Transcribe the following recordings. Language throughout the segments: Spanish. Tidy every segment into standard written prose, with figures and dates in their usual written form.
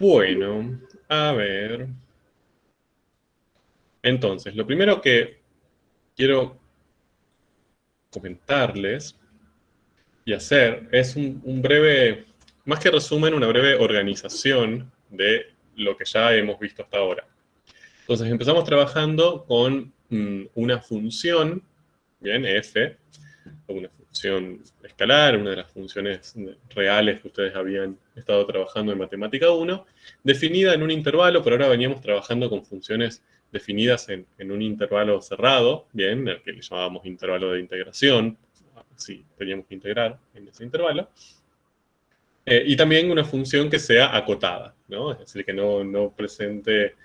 Bueno, a ver. Entonces, lo primero que quiero comentarles y hacer es un breve, más que resumen, una breve organización de lo que ya hemos visto hasta ahora. Entonces, empezamos trabajando con una función, bien, f, una función escalar, una de las funciones reales que ustedes habían estado trabajando en Matemática 1, definida en un intervalo, pero ahora veníamos trabajando con funciones definidas en un intervalo cerrado, bien, el que le llamábamos intervalo de integración, si teníamos que integrar en ese intervalo, y también una función que sea acotada, ¿no? Es decir, que no presente,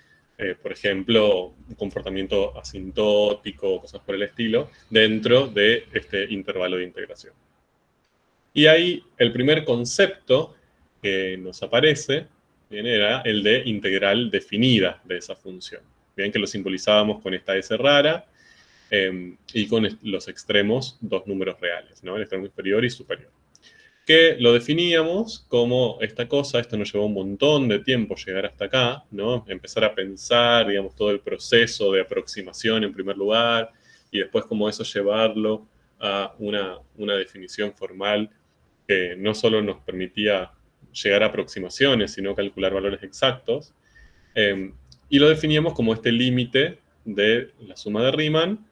por ejemplo, un comportamiento asintótico o cosas por el estilo dentro de este intervalo de integración. Y ahí el primer concepto que nos aparece, bien, era el de integral definida de esa función. Bien, que lo simbolizábamos con esta S rara y con los extremos dos números reales, ¿no? El extremo inferior y superior. Que lo definíamos como esta cosa, esto nos llevó un montón de tiempo llegar hasta acá, ¿no? Empezar a pensar, digamos, todo el proceso de aproximación en primer lugar, y después como eso llevarlo a una definición formal que no solo nos permitía llegar a aproximaciones, sino calcular valores exactos, eh, y lo definíamos como este límite de la suma de Riemann,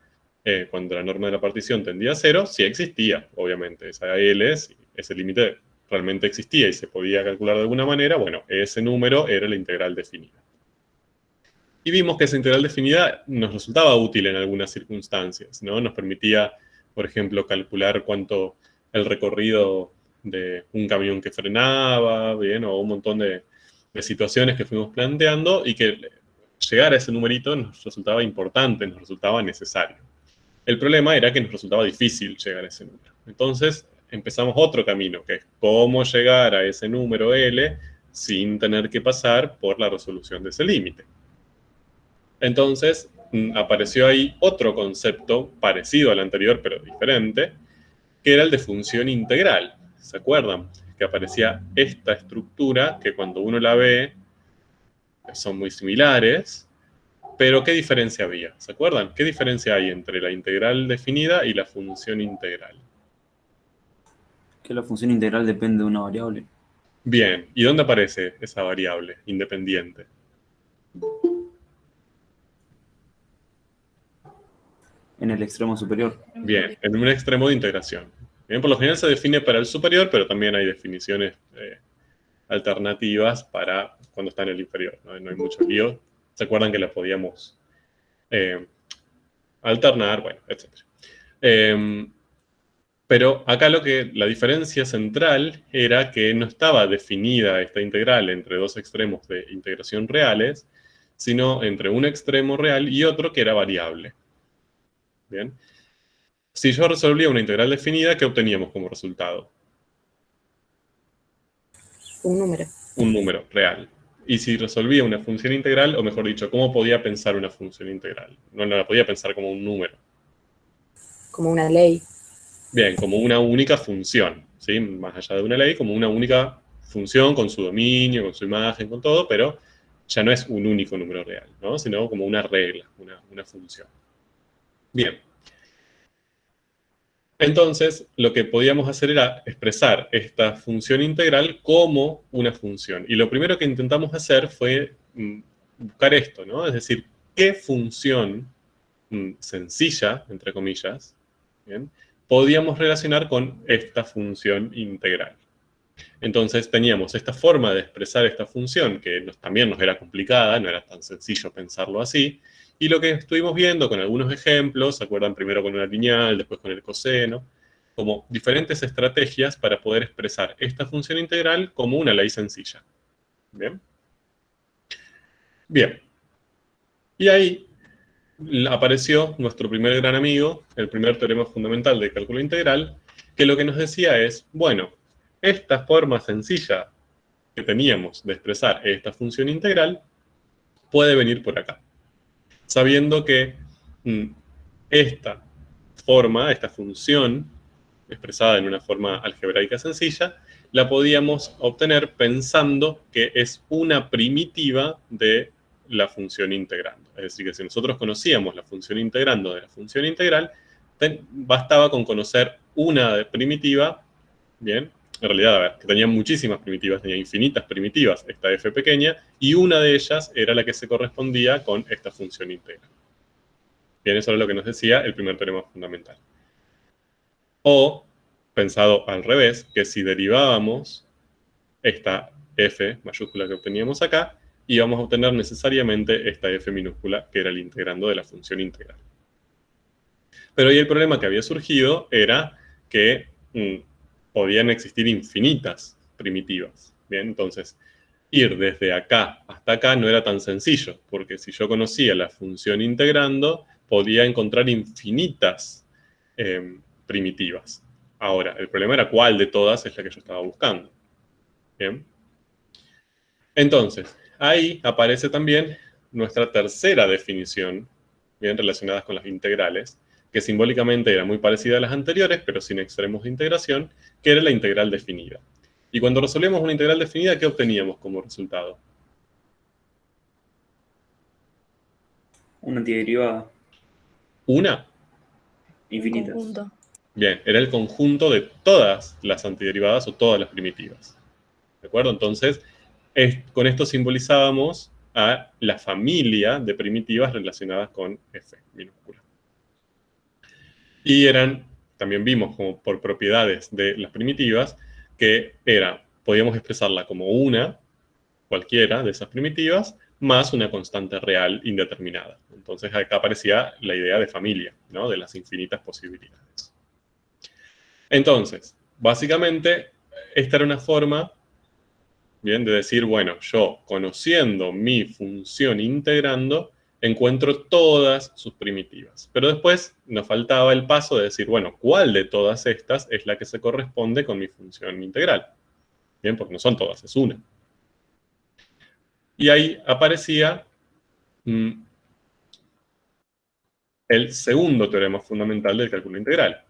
cuando la norma de la partición tendía a cero, sí existía, obviamente, esa L, ese límite realmente existía y se podía calcular de alguna manera, bueno, ese número era la integral definida. Y vimos que esa integral definida nos resultaba útil en algunas circunstancias, ¿no? Nos permitía, por ejemplo, calcular cuánto el recorrido de un camión que frenaba, bien, o un montón de situaciones que fuimos planteando y que llegar a ese numerito nos resultaba importante, nos resultaba necesario. El problema era que nos resultaba difícil llegar a ese número. Entonces empezamos otro camino, que es cómo llegar a ese número L sin tener que pasar por la resolución de ese límite. Entonces apareció ahí otro concepto parecido al anterior, pero diferente, que era el de función integral. ¿Se acuerdan? Que aparecía esta estructura que cuando uno la ve son muy similares, pero ¿qué diferencia había? ¿Se acuerdan? ¿Qué diferencia hay entre la integral definida y la función integral? Que la función integral depende de una variable. Bien, ¿y dónde aparece esa variable independiente? En el extremo superior. Bien, en un extremo de integración. Bien, por lo general se define para el superior, pero también hay definiciones alternativas para cuando está en el inferior. No hay mucho lío. ¿Se acuerdan que las podíamos eh, alternar? Bueno, etc. Pero acá la diferencia central era que no estaba definida esta integral entre dos extremos de integración reales, sino entre un extremo real y otro que era variable. Bien. Si yo resolvía una integral definida, ¿qué obteníamos como resultado? Un número. Un número real. Y si resolvía una función integral, o mejor dicho, ¿cómo podía pensar una función integral? No la podía pensar como un número. Como una ley. Bien, como una única función, ¿sí? Más allá de una ley, como una única función con su dominio, con su imagen, con todo, pero ya no es un único número real, ¿no? Sino como una regla, una función. Bien. Entonces, lo que podíamos hacer era expresar esta función integral como una función. Y lo primero que intentamos hacer fue buscar esto, ¿no? Es decir, ¿qué función sencilla, entre comillas, ¿bien?, podíamos relacionar con esta función integral? Entonces teníamos esta forma de expresar esta función que también nos era complicada, no era tan sencillo pensarlo así, y lo que estuvimos viendo con algunos ejemplos, ¿se acuerdan? Primero con una lineal, después con el coseno, como diferentes estrategias para poder expresar esta función integral como una ley sencilla. ¿Bien? Bien. Y ahí apareció nuestro primer gran amigo, el primer teorema fundamental de cálculo integral, que lo que nos decía es, bueno, esta forma sencilla que teníamos de expresar esta función integral puede venir por acá, sabiendo que esta forma, esta función expresada en una forma algebraica sencilla, la podíamos obtener pensando que es una primitiva de la función integrando. Es decir, que si nosotros conocíamos la función integrando de la función integral, bastaba con conocer una primitiva, bien, en realidad, a ver, que tenía muchísimas primitivas, tenía infinitas primitivas, esta f pequeña, y una de ellas era la que se correspondía con esta función integral. Bien, eso es lo que nos decía el primer teorema fundamental. O, pensado al revés, que si derivábamos esta f mayúscula que obteníamos acá, íbamos a obtener necesariamente esta f minúscula, que era el integrando de la función integral. Pero ahí el problema que había surgido era que podían existir infinitas primitivas. Bien, entonces, ir desde acá hasta acá no era tan sencillo, porque si yo conocía la función integrando, podía encontrar infinitas primitivas. Ahora, el problema era cuál de todas es la que yo estaba buscando. Bien. Entonces, ahí aparece también nuestra tercera definición, bien relacionada con las integrales, que simbólicamente era muy parecida a las anteriores, pero sin extremos de integración, que era la integral definida. Y cuando resolvíamos una integral definida, ¿qué obteníamos como resultado? Una antiderivada. ¿Una? Infinitas. Un conjunto. Bien, era el conjunto de todas las antiderivadas o todas las primitivas. ¿De acuerdo? Entonces, con esto simbolizábamos a la familia de primitivas relacionadas con f minúscula. Y también vimos como por propiedades de las primitivas, que podíamos expresarla como una, cualquiera de esas primitivas, más una constante real indeterminada. Entonces acá aparecía la idea de familia, ¿no? De las infinitas posibilidades. Entonces, básicamente, esta era una forma, bien, de decir, bueno, yo conociendo mi función integrando, encuentro todas sus primitivas. Pero después nos faltaba el paso de decir, bueno, ¿cuál de todas estas es la que se corresponde con mi función integral? Bien, porque no son todas, es una. Y ahí aparecía el segundo teorema fundamental del cálculo integral,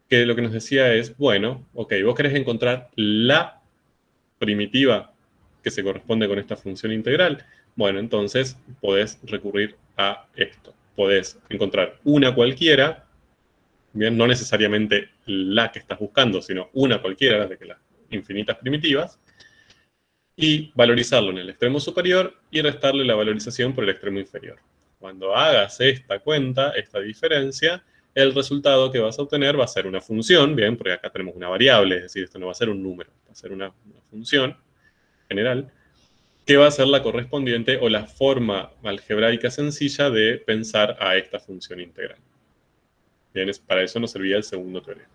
que lo que nos decía es, bueno, ok, vos querés encontrar la primitiva que se corresponde con esta función integral. Bueno, entonces podés recurrir a esto. Podés encontrar una cualquiera, bien, no necesariamente la que estás buscando, sino una cualquiera de las infinitas primitivas, y valorizarlo en el extremo superior y restarle la valorización por el extremo inferior. Cuando hagas esta cuenta, esta diferencia, el resultado que vas a obtener va a ser una función, bien, porque acá tenemos una variable, es decir, esto no va a ser un número, va a ser una función general, que va a ser la correspondiente o la forma algebraica sencilla de pensar a esta función integral. Bien, para eso nos servía el segundo teorema.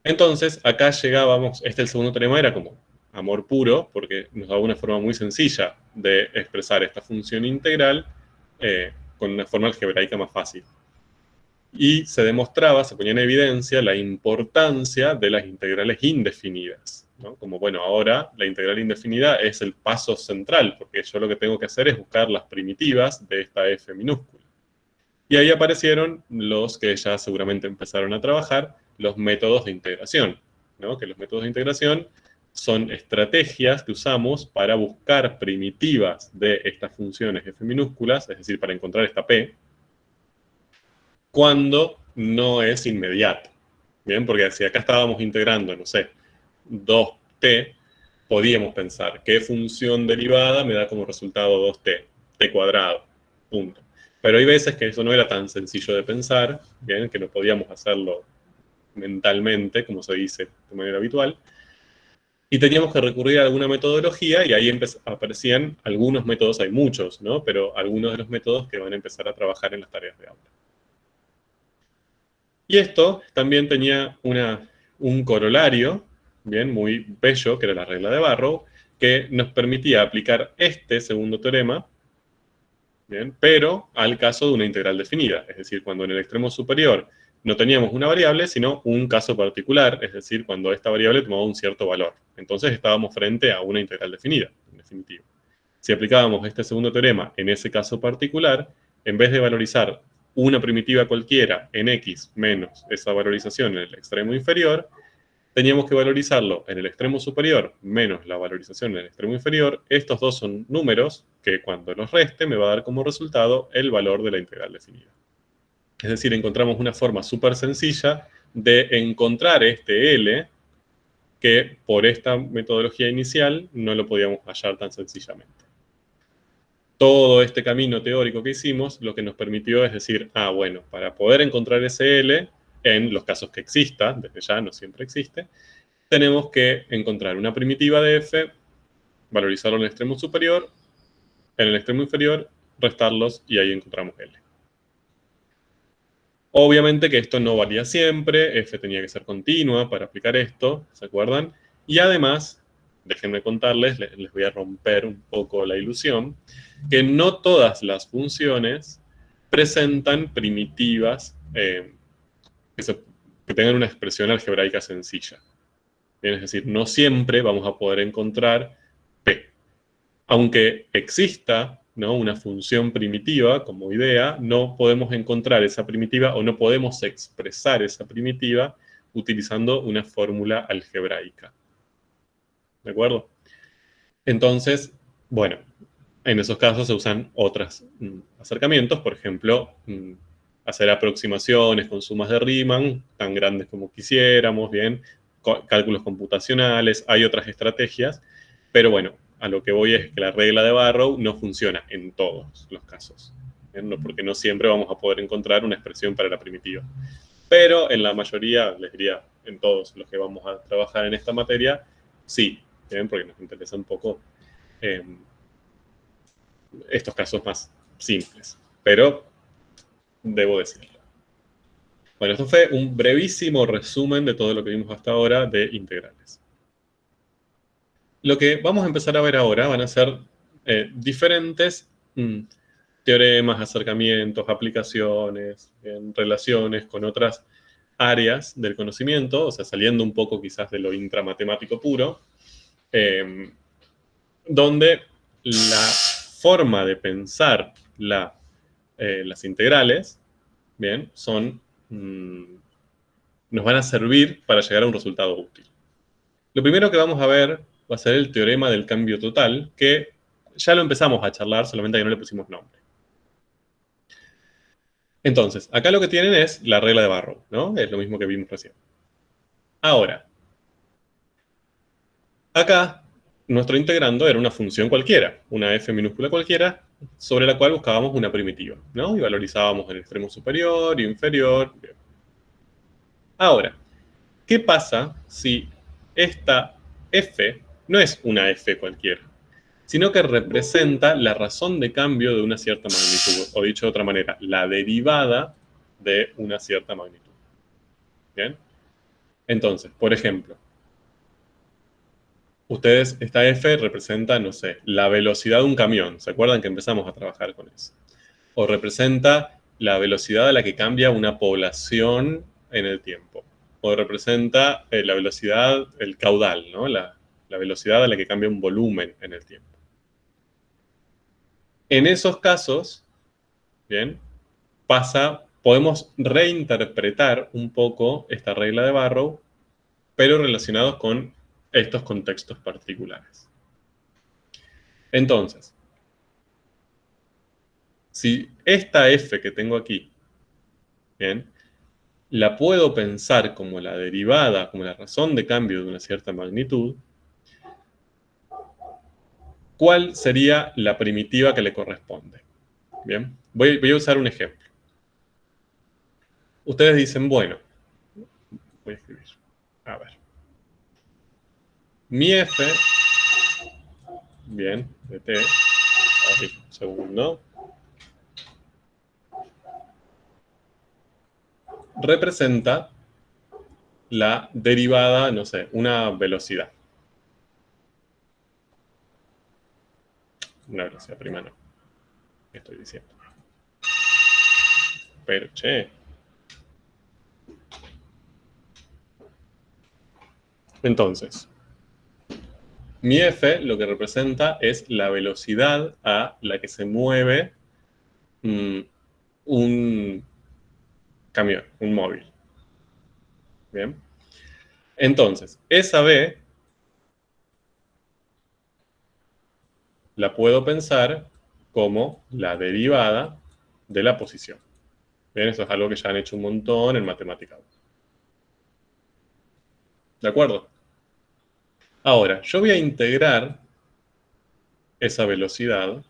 Entonces, acá llegábamos, el segundo teorema era como amor puro, porque nos daba una forma muy sencilla de expresar esta función integral con una forma algebraica más fácil. Y se demostraba, se ponía en evidencia la importancia de las integrales indefinidas, ¿no? Como, bueno, ahora la integral indefinida es el paso central, porque yo lo que tengo que hacer es buscar las primitivas de esta f minúscula. Y ahí aparecieron los que ya seguramente empezaron a trabajar, los métodos de integración, ¿no? Que los métodos de integración son estrategias que usamos para buscar primitivas de estas funciones f minúsculas, es decir, para encontrar esta p, cuando no es inmediato. Bien, porque si acá estábamos integrando, no sé, 2t, podíamos pensar qué función derivada me da como resultado 2t, t cuadrado, punto. Pero hay veces que eso no era tan sencillo de pensar, bien, que no podíamos hacerlo mentalmente, como se dice de manera habitual, y teníamos que recurrir a alguna metodología, y ahí aparecían algunos métodos, hay muchos, ¿no? Pero algunos de los métodos que van a empezar a trabajar en las tareas de aula. Y esto también tenía un corolario, bien, muy bello, que era la regla de Barrow, que nos permitía aplicar este segundo teorema, bien, pero al caso de una integral definida. Es decir, cuando en el extremo superior no teníamos una variable, sino un caso particular, es decir, cuando esta variable tomaba un cierto valor. Entonces estábamos frente a una integral definida, en definitiva. Si aplicábamos este segundo teorema en ese caso particular, en vez de valorizar una primitiva cualquiera en x menos esa valorización en el extremo inferior, teníamos que valorizarlo en el extremo superior menos la valorización en el extremo inferior. Estos dos son números que cuando los reste me va a dar como resultado el valor de la integral definida. Es decir, encontramos una forma súper sencilla de encontrar este L que por esta metodología inicial no lo podíamos hallar tan sencillamente. Todo este camino teórico que hicimos lo que nos permitió es decir, bueno, para poder encontrar ese L, en los casos que exista, desde ya no siempre existe, tenemos que encontrar una primitiva de f, valorizarlo en el extremo superior, en el extremo inferior, restarlos y ahí encontramos L. Obviamente que esto no valía siempre, f tenía que ser continua para aplicar esto, ¿se acuerdan? Y además, déjenme contarles, les voy a romper un poco la ilusión, que no todas las funciones presentan primitivas que tengan una expresión algebraica sencilla. Bien, es decir, no siempre vamos a poder encontrar P. Aunque exista, ¿no?, una función primitiva como idea, no podemos encontrar esa primitiva o no podemos expresar esa primitiva utilizando una fórmula algebraica. ¿De acuerdo? Entonces, bueno, en esos casos se usan otros acercamientos, por ejemplo, hacer aproximaciones con sumas de Riemann, tan grandes como quisiéramos, bien, cálculos computacionales, hay otras estrategias, pero bueno, a lo que voy es que la regla de Barrow no funciona en todos los casos, ¿bien? Porque no siempre vamos a poder encontrar una expresión para la primitiva. Pero en la mayoría, les diría, en todos los que vamos a trabajar en esta materia, sí, ¿bien? Porque nos interesa un poco estos casos más simples, pero debo decirlo. Bueno, esto fue un brevísimo resumen de todo lo que vimos hasta ahora de integrales. Lo que vamos a empezar a ver ahora van a ser diferentes teoremas, acercamientos, aplicaciones, relaciones con otras áreas del conocimiento, o sea, saliendo un poco quizás de lo intramatemático puro, donde la forma de pensar las integrales, bien, nos van a servir para llegar a un resultado útil. Lo primero que vamos a ver va a ser el teorema del cambio total, que ya lo empezamos a charlar, solamente que no le pusimos nombre. Entonces, acá lo que tienen es la regla de Barrow, ¿no? Es lo mismo que vimos recién. Ahora, acá nuestro integrando era una función cualquiera, una f minúscula cualquiera, sobre la cual buscábamos una primitiva, ¿no? Y valorizábamos el extremo superior y inferior. Bien. Ahora, ¿qué pasa si esta f no es una f cualquiera, sino que representa la razón de cambio de una cierta magnitud, o dicho de otra manera, la derivada de una cierta magnitud? ¿Bien? Entonces, por ejemplo, ustedes, esta f representa, no sé, la velocidad de un camión. ¿Se acuerdan que empezamos a trabajar con eso? O representa la velocidad a la que cambia una población en el tiempo. O representa la velocidad, el caudal, ¿no? La velocidad a la que cambia un volumen en el tiempo. En esos casos, bien, podemos reinterpretar un poco esta regla de Barrow, pero relacionados con estos contextos particulares. Entonces, si esta f que tengo aquí, bien, la puedo pensar como la derivada, como la razón de cambio de una cierta magnitud, ¿cuál sería la primitiva que le corresponde? Bien, voy a usar un ejemplo. Ustedes dicen, bueno, voy a escribir, a ver. Mi f, bien, de t, un segundo, representa la derivada, no sé, una velocidad. Una velocidad prima no. ¿Qué estoy diciendo? Pero, che. Entonces, mi f lo que representa es la velocidad a la que se mueve un camión, un móvil. Bien. Entonces, esa b la puedo pensar como la derivada de la posición. Bien, eso es algo que ya han hecho un montón en matemática. ¿De acuerdo? Ahora, yo voy a integrar esa velocidad,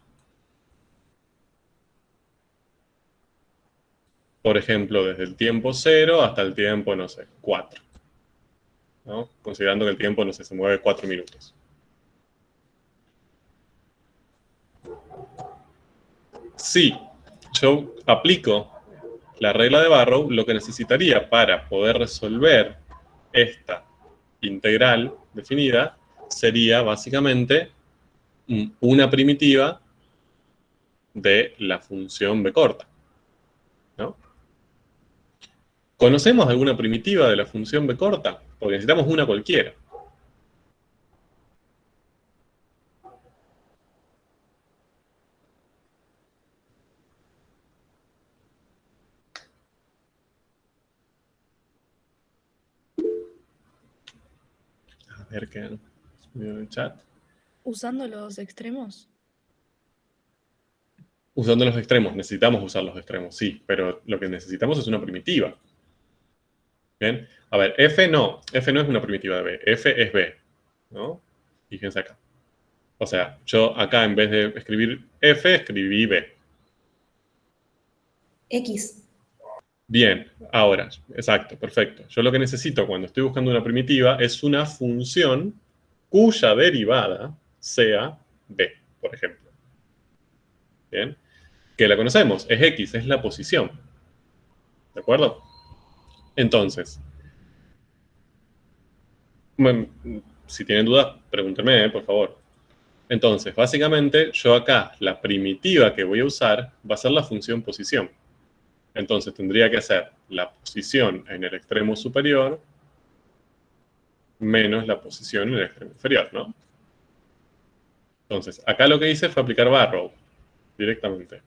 por ejemplo, desde el tiempo 0 hasta el tiempo, no sé, 4. ¿No? Considerando que el tiempo, no sé, se mueve 4 minutos. Si yo aplico la regla de Barrow, lo que necesitaría para poder resolver esta integral definida sería básicamente una primitiva de la función b corta, ¿no? ¿Conocemos alguna primitiva de la función b corta? Porque necesitamos una cualquiera. A ver qué han escrito en el chat. ¿Usando los extremos? Usando los extremos, necesitamos usar los extremos, sí, pero lo que necesitamos es una primitiva. ¿Bien? A ver, f no es una primitiva de b, f es b, ¿no? Fíjense acá. O sea, yo acá en vez de escribir f, escribí b. X. Bien, ahora, exacto, perfecto. Yo lo que necesito cuando estoy buscando una primitiva es una función cuya derivada sea b, por ejemplo. Bien, que la conocemos, es x, es la posición. ¿De acuerdo? Entonces, bueno, si tienen dudas, pregúntenme, por favor. Entonces, básicamente, yo acá, la primitiva que voy a usar va a ser la función posición. Entonces, tendría que ser la posición en el extremo superior menos la posición en el extremo inferior, ¿no? Entonces, acá lo que hice fue aplicar Barrow directamente.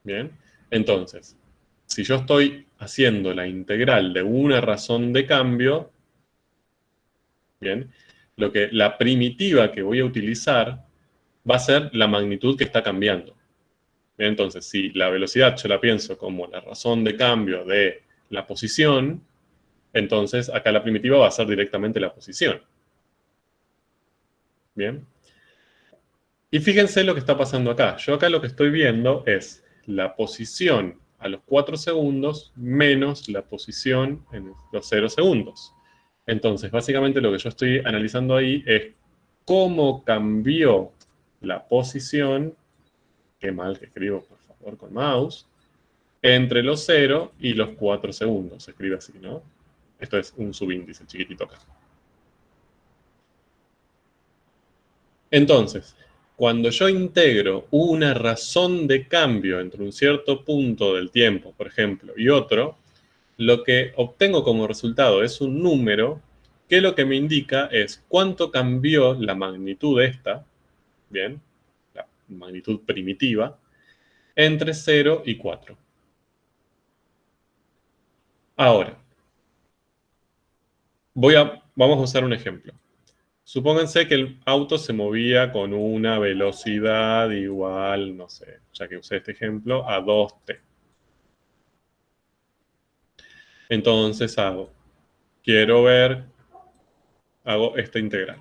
Bien, entonces, si yo estoy haciendo la integral de una razón de cambio, bien, la primitiva que voy a utilizar va a ser la magnitud que está cambiando. Bien, entonces, si la velocidad yo la pienso como la razón de cambio de la posición, entonces acá la primitiva va a ser directamente la posición. Bien. Y fíjense lo que está pasando acá. Yo acá lo que estoy viendo es la posición a los 4 segundos menos la posición en los 0 segundos. Entonces, básicamente lo que yo estoy analizando ahí es cómo cambió la posición, qué mal que escribo, por favor, con mouse, entre los 0 y los 4 segundos. Se escribe así, ¿no? Esto es un subíndice chiquitito acá. Entonces, cuando yo integro una razón de cambio entre un cierto punto del tiempo, por ejemplo, y otro, lo que obtengo como resultado es un número que lo que me indica es cuánto cambió la magnitud esta, ¿bien? La magnitud primitiva, entre 0 y 4. Ahora, vamos a usar un ejemplo. Supónganse que el auto se movía con una velocidad igual, no sé, ya que usé este ejemplo, a 2t. Entonces hago esta integral.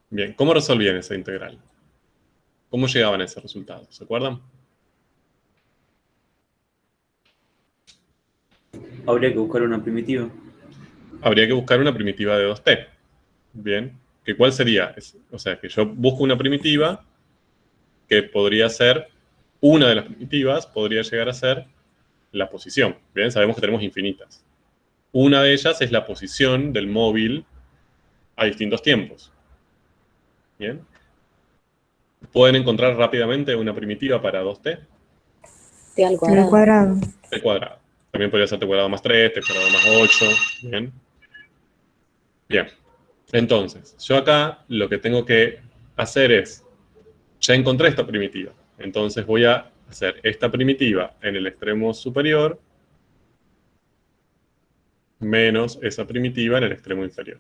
Bien, ¿cómo resolvían esa integral? ¿Cómo llegaban a ese resultado? ¿Se acuerdan? Habría que buscar una primitiva. Habría que buscar una primitiva de 2t. Bien, ¿que cuál sería? O sea, que yo busco una primitiva que podría ser, una de las primitivas podría llegar a ser la posición. Bien, sabemos que tenemos infinitas. Una de ellas es la posición del móvil a distintos tiempos. Bien. ¿Pueden encontrar rápidamente una primitiva para 2t? T al cuadrado. cuadrado. T cuadrado. También podría ser t cuadrado más 3, t cuadrado más 8. Bien. Bien. Entonces, yo acá lo que tengo que hacer es, ya encontré esta primitiva, entonces voy a hacer esta primitiva en el extremo superior menos esa primitiva en el extremo inferior.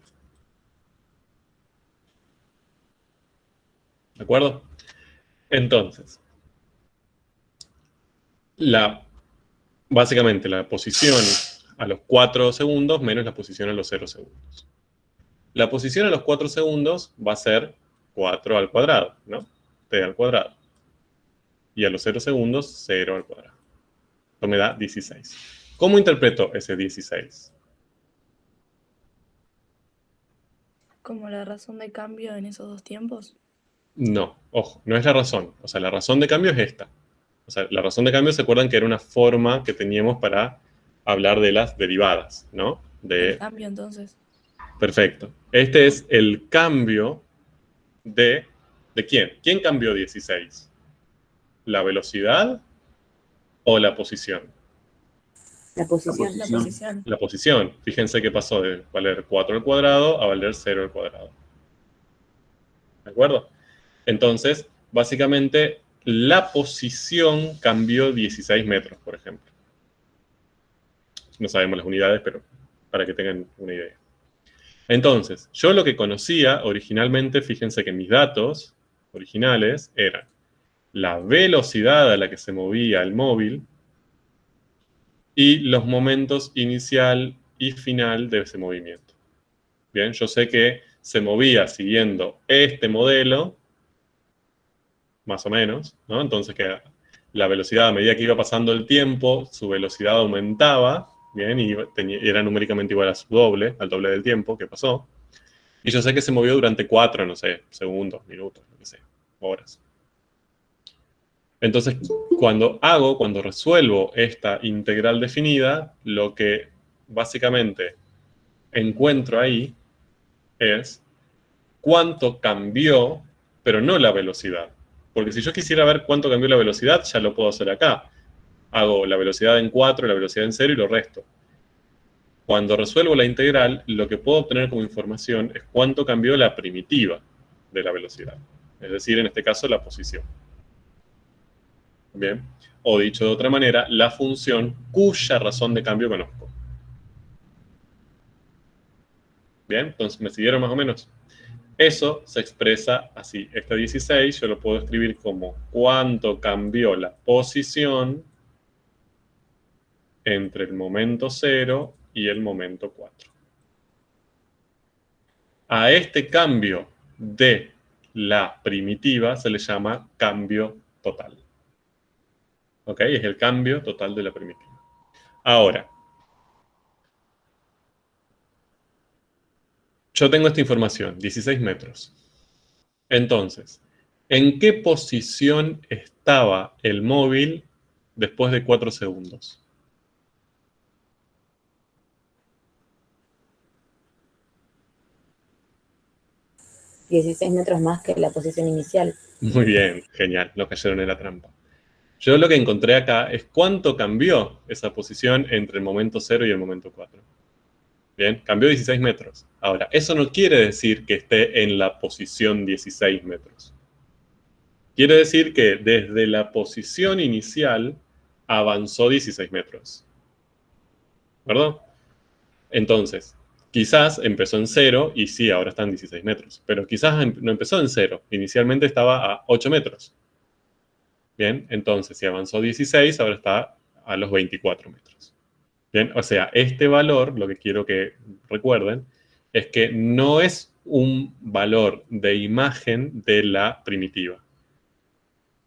¿De acuerdo? Entonces, básicamente la posición a los 4 segundos menos la posición a los 0 segundos. La posición a los 4 segundos va a ser 4 al cuadrado, ¿no? T al cuadrado. Y a los 0 segundos, 0 al cuadrado. Esto me da 16. ¿Cómo interpreto ese 16? ¿Como la razón de cambio en esos dos tiempos? No, ojo, no es la razón. O sea, la razón de cambio es esta. O sea, la razón de cambio, ¿se acuerdan que era una forma que teníamos para hablar de las derivadas, ¿no? El cambio, entonces. Perfecto. Este es el cambio ¿de quién? ¿Quién cambió 16? ¿La velocidad o la posición? La posición. La posición. La posición. Fíjense que pasó de valer 4 al cuadrado a valer 0 al cuadrado. ¿De acuerdo? Entonces, básicamente, la posición cambió 16 metros, por ejemplo. No sabemos las unidades, pero para que tengan una idea. Entonces, yo lo que conocía originalmente, fíjense que mis datos originales eran la velocidad a la que se movía el móvil y los momentos inicial y final de ese movimiento. Bien, yo sé que se movía siguiendo este modelo, más o menos, ¿no? Entonces que la velocidad a medida que iba pasando el tiempo, su velocidad aumentaba, bien, y era numéricamente igual a su doble, al doble del tiempo que pasó. Y yo sé que se movió durante 4, no sé, segundos, minutos, lo que sea, horas. Entonces, cuando resuelvo esta integral definida, lo que básicamente encuentro ahí es cuánto cambió, pero no la velocidad. Porque si yo quisiera ver cuánto cambió la velocidad, ya lo puedo hacer acá. Hago la velocidad en 4, la velocidad en 0 y lo resto. Cuando resuelvo la integral, lo que puedo obtener como información es cuánto cambió la primitiva de la velocidad. Es decir, en este caso, la posición. Bien. O dicho de otra manera, la función cuya razón de cambio conozco. Bien, entonces, ¿me siguieron más o menos? Eso se expresa así. Este 16 yo lo puedo escribir como cuánto cambió la posición entre el momento 0 y el momento 4. A este cambio de la primitiva se le llama cambio total. ¿Ok? Es el cambio total de la primitiva. Ahora, yo tengo esta información, 16 metros. Entonces, ¿en qué posición estaba el móvil después de 4 segundos? 16 metros más que la posición inicial. Muy bien, genial, no cayeron en la trampa. Yo lo que encontré acá es cuánto cambió esa posición entre el momento 0 y el momento 4. Bien, cambió 16 metros. Ahora, eso no quiere decir que esté en la posición 16 metros. Quiere decir que desde la posición inicial avanzó 16 metros. ¿Verdad? Entonces, quizás empezó en 0 y sí, ahora están 16 metros. Pero quizás no empezó en 0. Inicialmente estaba a 8 metros. Bien, entonces si avanzó 16, ahora está a los 24 metros. Bien, o sea, este valor, lo que quiero que recuerden, es que no es un valor de imagen de la primitiva.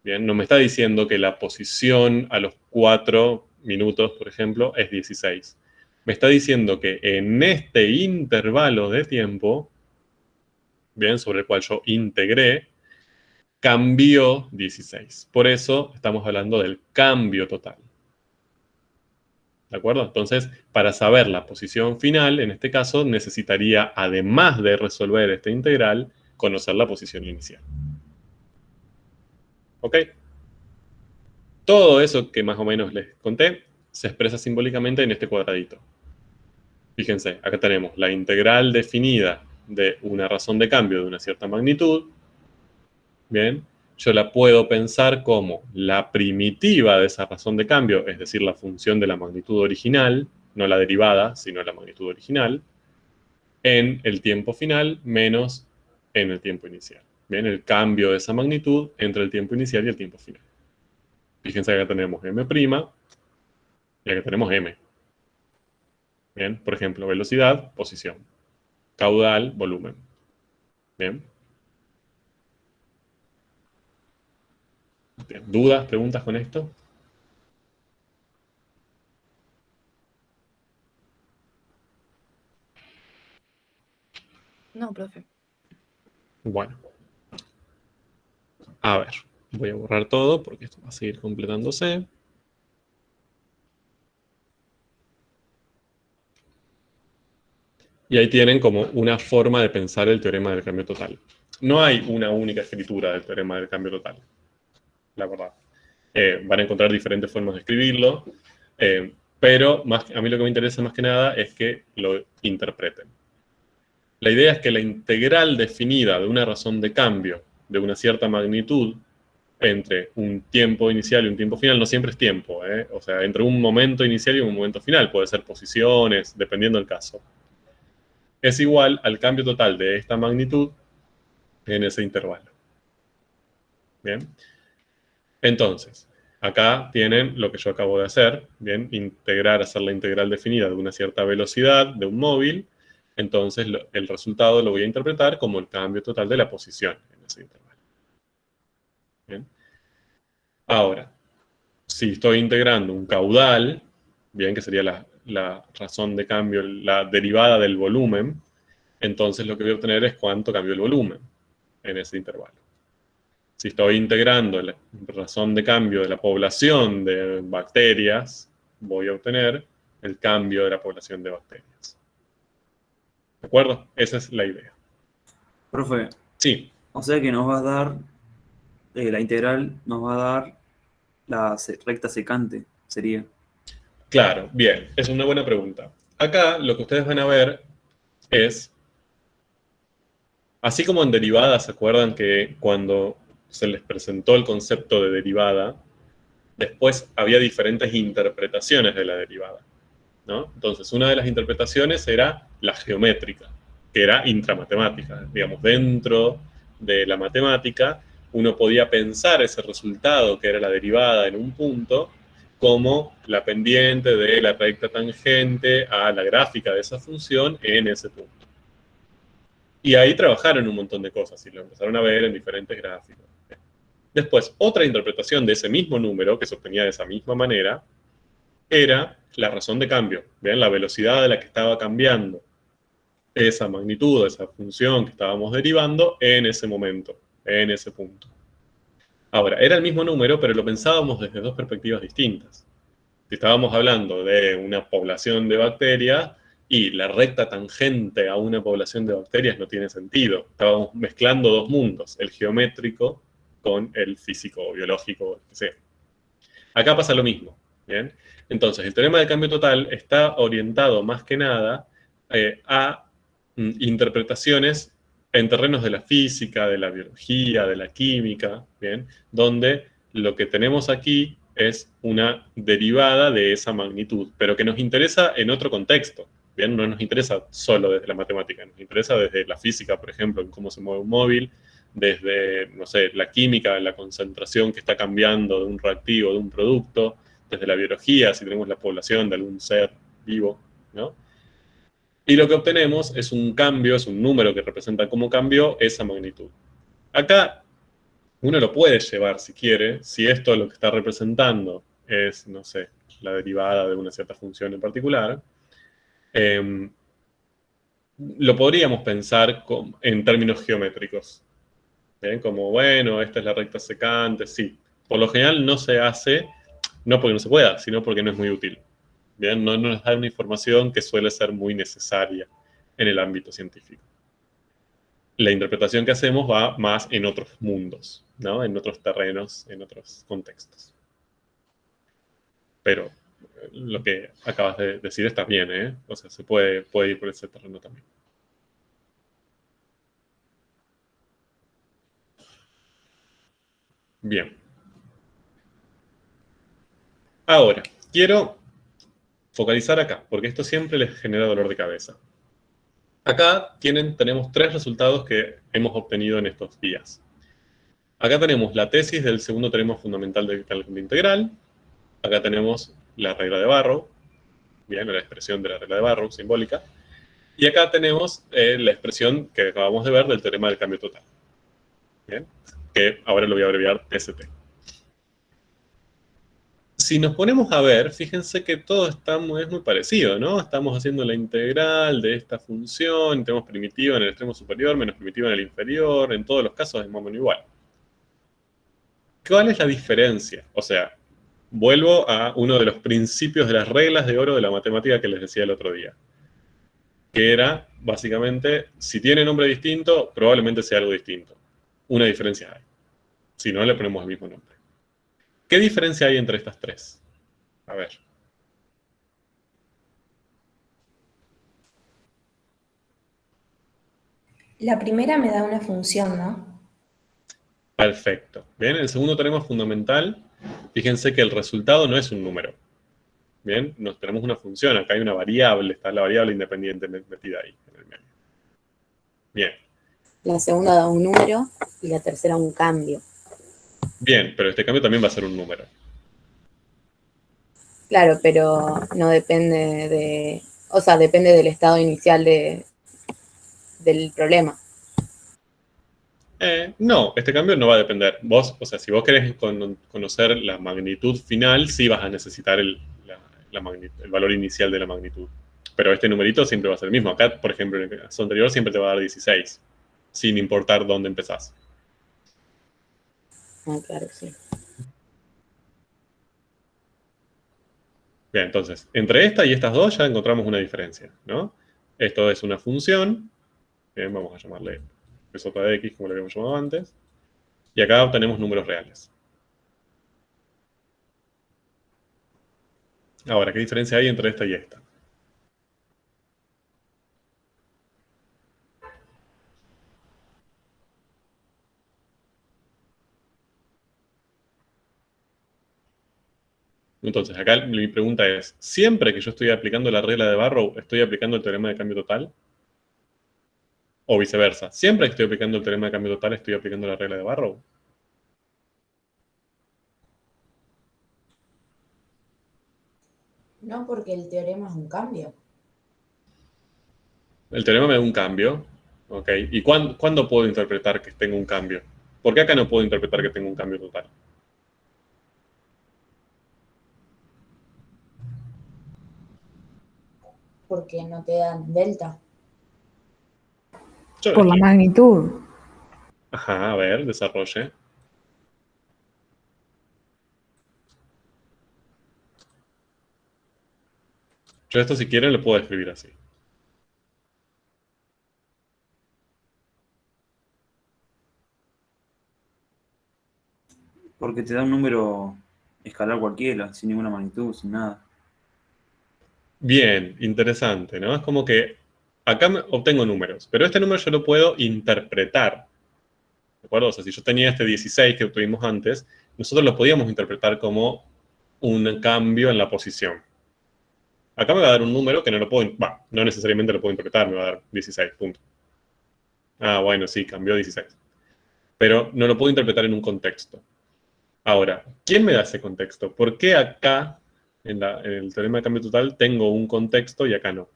Bien, no me está diciendo que la posición a los 4 minutos, por ejemplo, es 16. Me está diciendo que en este intervalo de tiempo, bien, sobre el cual yo integré, cambió 16. Por eso estamos hablando del cambio total. ¿De acuerdo? Entonces, para saber la posición final, en este caso, necesitaría, además de resolver esta integral, conocer la posición inicial. ¿Ok? Todo eso que más o menos les conté se expresa simbólicamente en este cuadradito. Fíjense, acá tenemos la integral definida de una razón de cambio de una cierta magnitud, bien, yo la puedo pensar como la primitiva de esa razón de cambio, es decir, la función de la magnitud original, no la derivada, sino la magnitud original, en el tiempo final menos en el tiempo inicial. Bien, el cambio de esa magnitud entre el tiempo inicial y el tiempo final. Fíjense que acá tenemos m' y acá tenemos m. Bien, por ejemplo, velocidad, posición. Caudal, volumen. Bien. ¿Dudas, preguntas con esto? No, profe. Bueno, a ver, voy a borrar todo porque esto va a seguir completándose. Y ahí tienen como una forma de pensar el teorema del cambio total. No hay una única escritura del teorema del cambio total, la verdad. Van a encontrar diferentes formas de escribirlo, pero a mí lo que me interesa más que nada es que lo interpreten. La idea es que la integral definida de una razón de cambio de una cierta magnitud entre un tiempo inicial y un tiempo final no siempre es tiempo, o sea, entre un momento inicial y un momento final, puede ser posiciones, dependiendo del caso, es igual al cambio total de esta magnitud en ese intervalo. Bien. Entonces, acá tienen lo que yo acabo de hacer, bien, hacer la integral definida de una cierta velocidad de un móvil, entonces el resultado lo voy a interpretar como el cambio total de la posición en ese intervalo. Bien. Ahora, si estoy integrando un caudal, bien, que sería la razón de cambio, la derivada del volumen, entonces lo que voy a obtener es cuánto cambió el volumen en ese intervalo. Si estoy integrando la razón de cambio de la población de bacterias, voy a obtener el cambio de la población de bacterias. ¿De acuerdo? Esa es la idea. Profe, Sí, o sea que nos va a dar, la integral nos va a dar la recta secante, sería. claro, bien, es una buena pregunta. Acá lo que ustedes van a ver es, así como en derivadas, ¿se acuerdan que cuando se les presentó el concepto de derivada, después había diferentes interpretaciones de la derivada? ¿No? Entonces, una de las interpretaciones era la geométrica, que era intramatemática. Digamos, dentro de la matemática, uno podía pensar ese resultado, que era la derivada en un punto, como la pendiente de la recta tangente a la gráfica de esa función en ese punto. Y ahí trabajaron un montón de cosas y lo empezaron a ver en diferentes gráficos. Después, otra interpretación de ese mismo número, que se obtenía de esa misma manera, era la razón de cambio, ¿bien? La velocidad de la que estaba cambiando esa magnitud, esa función que estábamos derivando en ese momento, en ese punto. Ahora, era el mismo número, pero lo pensábamos desde dos perspectivas distintas. Si estábamos hablando de una población de bacterias y la recta tangente a una población de bacterias no tiene sentido. Estábamos mezclando dos mundos, el geométrico con el físico o biológico, que sea. Acá pasa lo mismo, ¿bien? Entonces, el teorema de cambio total está orientado más que nada a interpretaciones en terrenos de la física, de la biología, de la química, ¿bien? Donde lo que tenemos aquí es una derivada de esa magnitud, pero que nos interesa en otro contexto, ¿bien? No nos interesa solo desde la matemática, nos interesa desde la física, por ejemplo, en cómo se mueve un móvil, desde, no sé, la química, la concentración que está cambiando de un reactivo, de un producto, desde la biología, si tenemos la población de algún ser vivo, ¿no? Y lo que obtenemos es un cambio, es un número que representa cómo cambió esa magnitud. Acá uno lo puede llevar si quiere, si esto lo que está representando es, no sé, la derivada de una cierta función en particular, lo podríamos pensar en términos geométricos. ¿Bien? Como, bueno, esta es la recta secante, sí. Por lo general no se hace, no porque no se pueda, sino porque no es muy útil. ¿Bien? No nos da una información que suele ser muy necesaria en el ámbito científico. La interpretación que hacemos va más en otros mundos, ¿no? En otros terrenos, en otros contextos. Pero lo que acabas de decir está bien, ¿eh? O sea, se puede ir por ese terreno también. Bien. Ahora, quiero focalizar acá, porque esto siempre les genera dolor de cabeza. Acá tenemos 3 resultados que hemos obtenido en estos días. Acá tenemos la tesis del segundo teorema fundamental del cálculo integral. Acá tenemos la regla de Barrow, bien, la expresión de la regla de Barrow, simbólica. Y acá tenemos la expresión que acabamos de ver del teorema del cambio total. Bien, que ahora lo voy a abreviar TST. Si nos ponemos a ver, fíjense que todo es muy parecido, ¿no? Estamos haciendo la integral de esta función, tenemos primitiva en el extremo superior, menos primitiva en el inferior, en todos los casos es más o menos igual. ¿Cuál es la diferencia? O sea, vuelvo a uno de los principios de las reglas de oro de la matemática que les decía el otro día, que era, básicamente, si tiene nombre distinto, probablemente sea algo distinto. Una diferencia hay. Si no, le ponemos el mismo nombre. ¿Qué diferencia hay entre estas 3? A ver. La primera me da una función, ¿no? Perfecto. Bien, el segundo teorema fundamental, fíjense que el resultado no es un número. Bien, tenemos una función, acá hay una variable, está la variable independiente metida ahí en el medio. Bien. La segunda da un número y la tercera un cambio. Bien, pero este cambio también va a ser un número. Claro, pero no depende de... O sea, depende del estado inicial del problema. No, este cambio no va a depender. Vos, o sea, si vos querés conocer la magnitud final, sí vas a necesitar el valor inicial de la magnitud. Pero este numerito siempre va a ser el mismo. Acá, por ejemplo, en el caso anterior siempre te va a dar 16, sin importar dónde empezás. Ah, claro, sí. Bien, entonces, entre esta y estas dos ya encontramos una diferencia, ¿no? Esto es una función. Bien, vamos a llamarle sota de x, como lo habíamos llamado antes. Y acá obtenemos números reales. Ahora, ¿qué diferencia hay entre esta y esta? Entonces, acá mi pregunta es, ¿siempre que yo estoy aplicando la regla de Barrow, estoy aplicando el teorema de cambio total? O viceversa, ¿siempre que estoy aplicando el teorema de cambio total, estoy aplicando la regla de Barrow? No, porque el teorema es un cambio. El teorema me da un cambio, ¿ok? ¿Y cuándo puedo interpretar que tengo un cambio? ¿Por qué acá no puedo interpretar que tengo un cambio total? Porque no te dan delta. Yo Por la explico. magnitud. Ajá, a ver, desarrolle. Yo esto, si quieren, lo puedo escribir así. Porque te da un número escalar cualquiera, sin ninguna magnitud, sin nada. Bien, interesante, ¿no? Es como que acá obtengo números, pero este número yo lo puedo interpretar. ¿De acuerdo? O sea, si yo tenía este 16 que obtuvimos antes, nosotros lo podíamos interpretar como un cambio en la posición. Acá me va a dar un número que no lo puedo, no necesariamente lo puedo interpretar, me va a dar 16, punto. Ah, bueno, sí, cambió 16. Pero no lo puedo interpretar en un contexto. Ahora, ¿quién me da ese contexto? ¿Por qué acá, en el teorema de cambio total, tengo un contexto y acá no?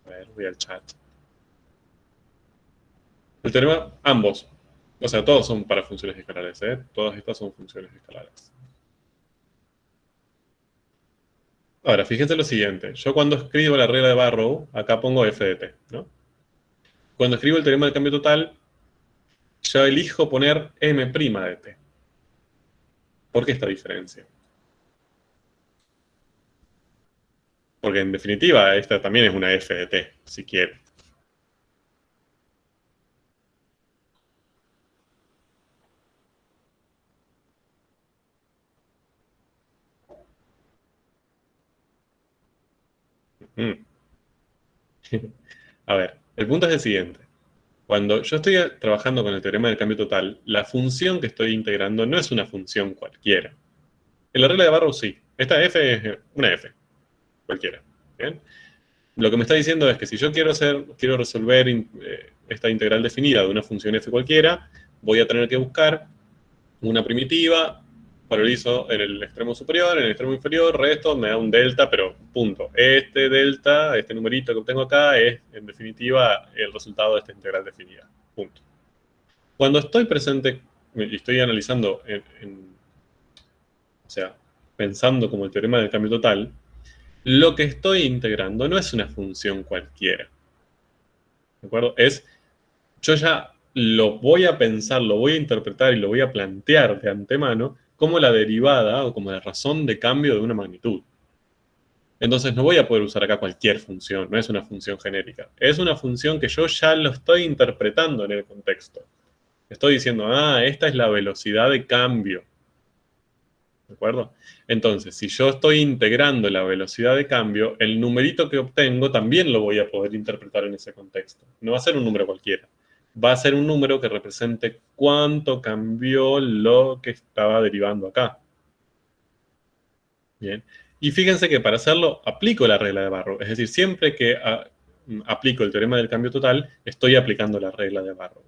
A ver, voy al chat. El teorema, ambos. O sea, todos son para funciones escalares, ¿eh? Todas estas son funciones escalares. Ahora, fíjense lo siguiente. Yo cuando escribo la regla de Barrow, acá pongo f de t, ¿no? Cuando escribo el teorema del cambio total, yo elijo poner m' de t. ¿Por qué esta diferencia? Porque en definitiva, esta también es una f de t, si quiere. Mm. A ver, el punto es el siguiente. Cuando yo estoy trabajando con el teorema del cambio total, la función que estoy integrando no es una función cualquiera. En la regla de Barrow sí. Esta f es una f, cualquiera. ¿Bien? Lo que me está diciendo es que si yo quiero resolver esta integral definida de una función f cualquiera, voy a tener que buscar una primitiva, paralizo en el extremo superior, en el extremo inferior, resto, me da un delta, pero punto. Este delta, este numerito que obtengo acá, es en definitiva el resultado de esta integral definida. Punto. Cuando estoy presente y estoy analizando, o sea, pensando como el teorema del cambio total, lo que estoy integrando no es una función cualquiera. ¿De acuerdo? Yo ya lo voy a pensar, lo voy a interpretar y lo voy a plantear de antemano como la derivada o como la razón de cambio de una magnitud. Entonces no voy a poder usar acá cualquier función, no es una función genérica. Es una función que yo ya lo estoy interpretando en el contexto. Estoy diciendo, esta es la velocidad de cambio. ¿De acuerdo? Entonces, si yo estoy integrando la velocidad de cambio, el numerito que obtengo también lo voy a poder interpretar en ese contexto. No va a ser un número cualquiera. Va a ser un número que represente cuánto cambió lo que estaba derivando acá. Bien. Y fíjense que para hacerlo aplico la regla de Barrow. Es decir, siempre que aplico el teorema del cambio total, estoy aplicando la regla de Barrow.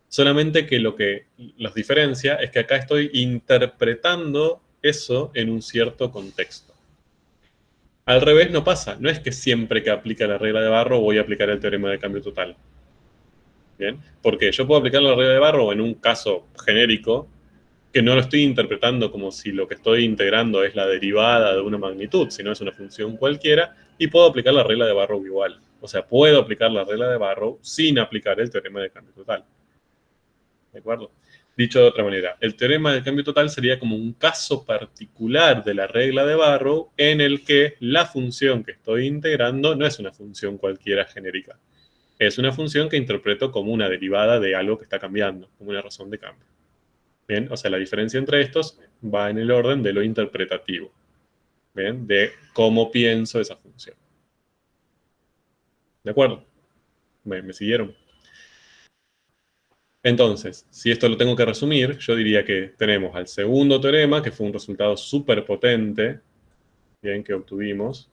Solamente que lo que los diferencia es que acá estoy interpretando eso en un cierto contexto. Al revés no pasa. No es que siempre que aplica la regla de Barrow voy a aplicar el teorema del cambio total. ¿Bien? Porque yo puedo aplicar la regla de Barrow en un caso genérico que no lo estoy interpretando como si lo que estoy integrando es la derivada de una magnitud, sino es una función cualquiera, y puedo aplicar la regla de Barrow igual. O sea, puedo aplicar la regla de Barrow sin aplicar el teorema del cambio total. ¿De acuerdo? Dicho de otra manera, el teorema del cambio total sería como un caso particular de la regla de Barrow en el que la función que estoy integrando no es una función cualquiera genérica. Es una función que interpreto como una derivada de algo que está cambiando, como una razón de cambio. Bien, o sea, la diferencia entre estos va en el orden de lo interpretativo. Bien, de cómo pienso esa función. ¿De acuerdo? ¿Me siguieron? Entonces, si esto lo tengo que resumir, yo diría que tenemos al segundo teorema, que fue un resultado súper potente, bien, que obtuvimos,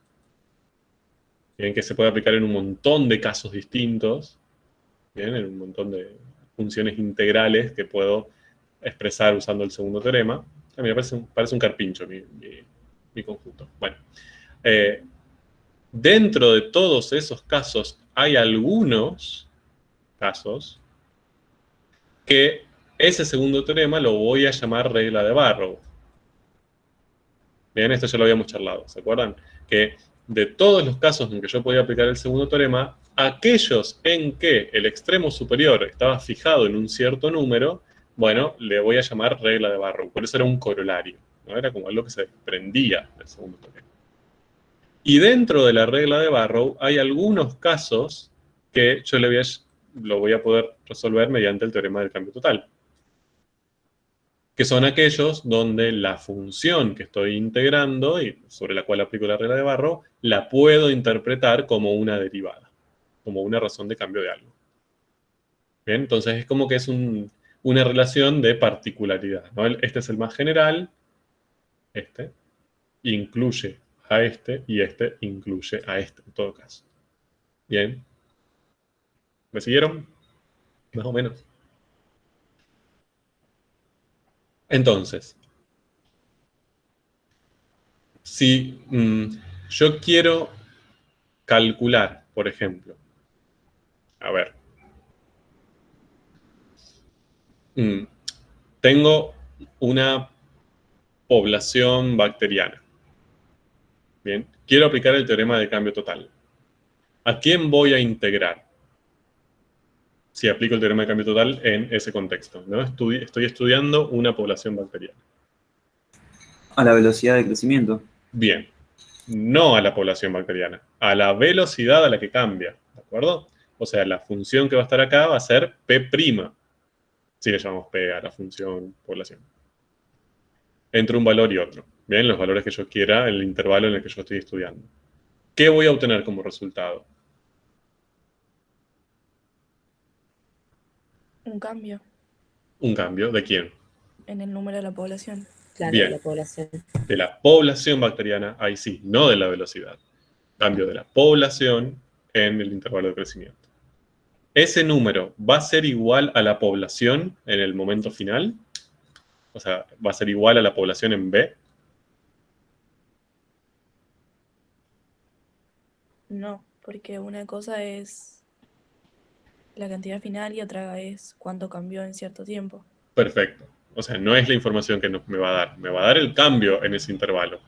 bien, que se puede aplicar en un montón de casos distintos, bien, en un montón de funciones integrales que puedo expresar usando el segundo teorema. Mira, parece un carpincho mi conjunto. Bueno, dentro de todos esos casos hay algunos casos que ese segundo teorema lo voy a llamar regla de Barrow. Bien, esto ya lo habíamos charlado, ¿se acuerdan? Que de todos los casos en que yo podía aplicar el segundo teorema, aquellos en que el extremo superior estaba fijado en un cierto número, bueno, le voy a llamar regla de Barrow. Por eso era un corolario, ¿no? Era como algo que se desprendía del segundo teorema. Y dentro de la regla de Barrow hay algunos casos que yo lo voy a poder resolver mediante el teorema del cambio total, que son aquellos donde la función que estoy integrando y sobre la cual aplico la regla de Barrow, la puedo interpretar como una derivada, como una razón de cambio de algo. Bien, entonces es como que es una relación de particularidad, ¿no? Este es el más general, este incluye a este y este incluye a este, en todo caso. Bien. ¿Me siguieron? Más o menos. Entonces, si yo quiero calcular, por ejemplo, a ver, tengo una población bacteriana. Bien, quiero aplicar el teorema del cambio total. ¿A quién voy a integrar si aplico el teorema de cambio total en ese contexto, ¿no? Estoy estudiando una población bacteriana. A la velocidad de crecimiento. Bien. no a la población bacteriana, a la velocidad a la que cambia, ¿de acuerdo? O sea, la función que va a estar acá va a ser P', si le llamamos P a la función población, entre un valor y otro, ¿bien? Los valores que yo quiera en el intervalo en el que yo estoy estudiando. ¿Qué voy a obtener como resultado? Un cambio ¿Un cambio de quién? en el número de la población. Claro, Bien. de la población. De la población bacteriana, ahí sí, no de la velocidad. Cambio de la población en el intervalo de crecimiento. ¿Ese número va a ser igual a la población en el momento final? O sea, ¿va a ser igual a la población en B? No, porque una cosa es la cantidad final y otra es cuánto cambió en cierto tiempo. Perfecto. O sea, no es la información que me va a dar. Me va a dar el cambio en ese intervalo.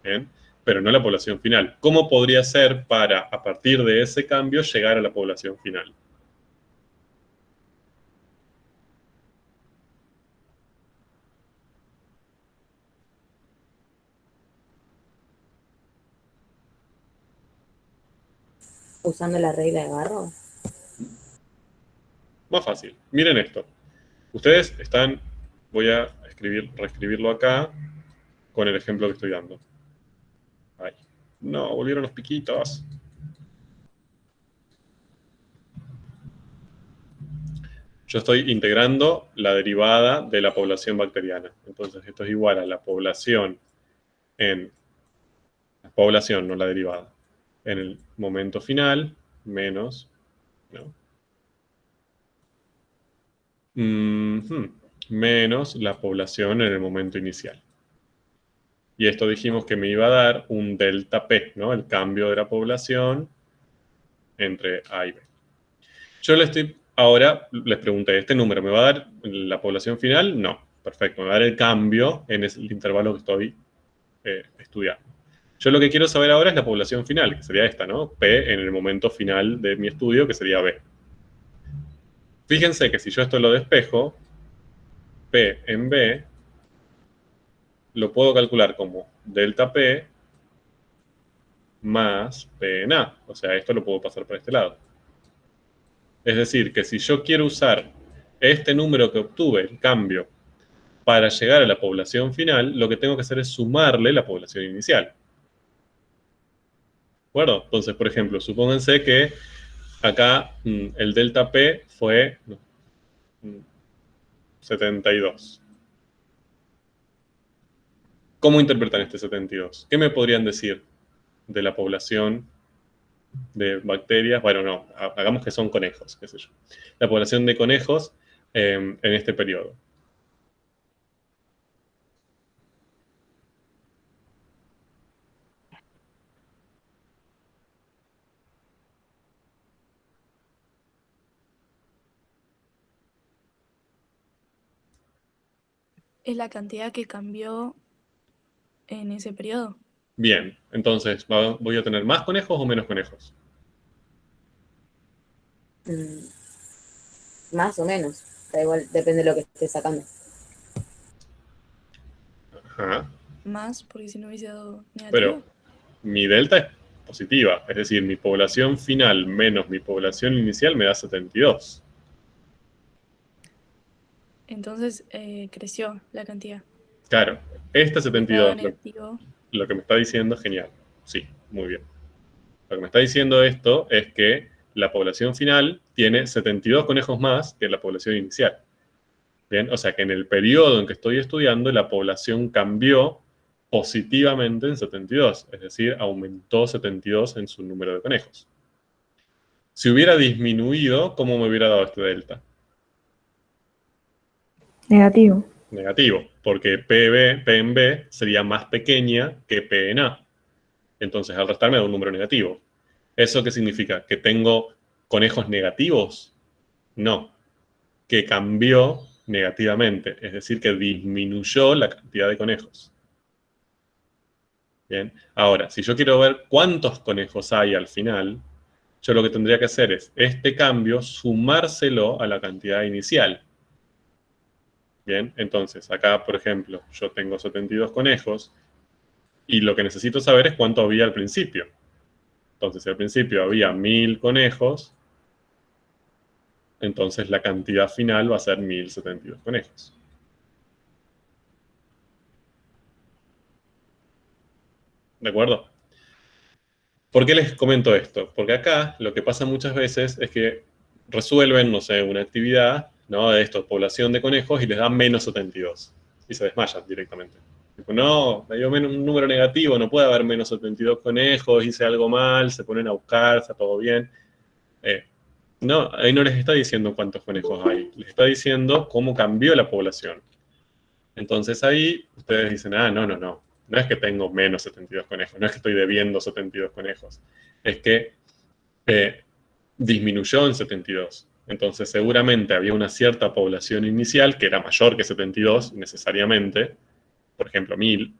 ¿Bien? Pero no la población final. ¿Cómo podría ser para, a partir de ese cambio, llegar a la población final? Usando la regla de Garro. Más fácil. Miren esto. Ustedes están, voy a reescribirlo acá con el ejemplo que estoy dando. Ay, no, volvieron los piquitos. Yo estoy integrando la derivada de la población bacteriana. Entonces, esto es igual a la población en la población, no la derivada, en el momento final, menos, ¿no? Menos la población en el momento inicial. Y esto dijimos que me iba a dar un delta P, ¿no? El cambio de la población entre A y B. Yo ahora les pregunté, ¿este número me va a dar la población final? No, perfecto, me va a dar el cambio en el intervalo que estoy estudiando. Yo lo que quiero saber ahora es la población final, que sería esta, ¿no? P en el momento final de mi estudio, que sería B. Fíjense que si yo esto lo despejo, P en B, lo puedo calcular como delta P más P en A. O sea, esto lo puedo pasar para este lado. Es decir, que si yo quiero usar este número que obtuve, el cambio, para llegar a la población final, lo que tengo que hacer es sumarle la población inicial. ¿De acuerdo? Entonces, por ejemplo, supónganse que acá el delta P fue 72. ¿Cómo interpretan este 72? ¿Qué me podrían decir de la población de bacterias? Bueno, no, hagamos que son conejos, qué sé yo. La población de conejos en este periodo. Es la cantidad que cambió en ese periodo. Bien, entonces, ¿voy a tener más conejos o menos conejos? Más o menos. Da igual, depende de lo que esté sacando. Ajá. Más, porque si no hubiese dado negativo. Pero mi delta es positiva, es decir, mi población final menos mi población inicial me da 72. Entonces creció la cantidad. Claro, este Estaba 72, negativo. lo que me está diciendo es genial. Sí, muy bien. Lo que me está diciendo esto es que la población final tiene 72 conejos más que la población inicial. Bien, o sea que en el periodo en que estoy estudiando, la población cambió positivamente en 72, es decir, aumentó 72 en su número de conejos. Si hubiera disminuido, ¿cómo me hubiera dado este delta? Negativo. Negativo, porque P en B sería más pequeña que P en A. Entonces, al restar me da un número negativo. ¿Eso qué significa? ¿Que tengo conejos negativos? No, que cambió negativamente, es decir, que disminuyó la cantidad de conejos. Bien, ahora, si yo quiero ver cuántos conejos hay al final, yo lo que tendría que hacer es este cambio sumárselo a la cantidad inicial. Bien, entonces acá, por ejemplo, yo tengo 72 conejos, Y lo que necesito saber es cuánto había al principio. Entonces, si al principio había 1000 conejos, entonces la cantidad final va a ser 1072 conejos. ¿De acuerdo? ¿Por qué les comento esto? Porque acá lo que pasa muchas veces es que resuelven, no sé, una actividad, ¿no? De esto, población de conejos, y les dan menos 72. Y se desmayan directamente. Tipo, no, me dio un número negativo, no puede haber menos 72 conejos, hice algo mal, se ponen a buscar, está todo bien. No, ahí no les está diciendo cuántos conejos hay, les está diciendo cómo cambió la población. Entonces ahí ustedes dicen, ah, no es que tengo menos 72 conejos, no es que estoy debiendo 72 conejos, es que disminuyó en 72. Entonces seguramente había una cierta población inicial que era mayor que 72 necesariamente, por ejemplo 1000,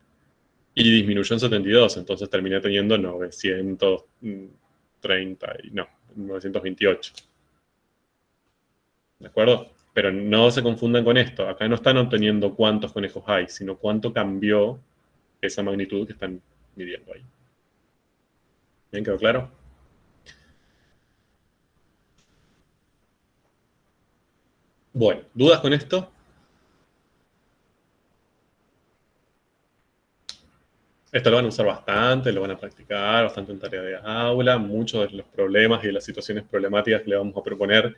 y disminuyó en 72, entonces terminé teniendo 928. ¿De acuerdo? Pero no se confundan con esto. Acá no están obteniendo cuántos conejos hay, sino cuánto cambió esa magnitud que están midiendo ahí. ¿Bien? ¿Quedó claro? Bueno, ¿dudas con esto? Esto lo van a usar bastante, lo van a practicar bastante en tarea de aula. Muchos de los problemas y de las situaciones problemáticas que le vamos a proponer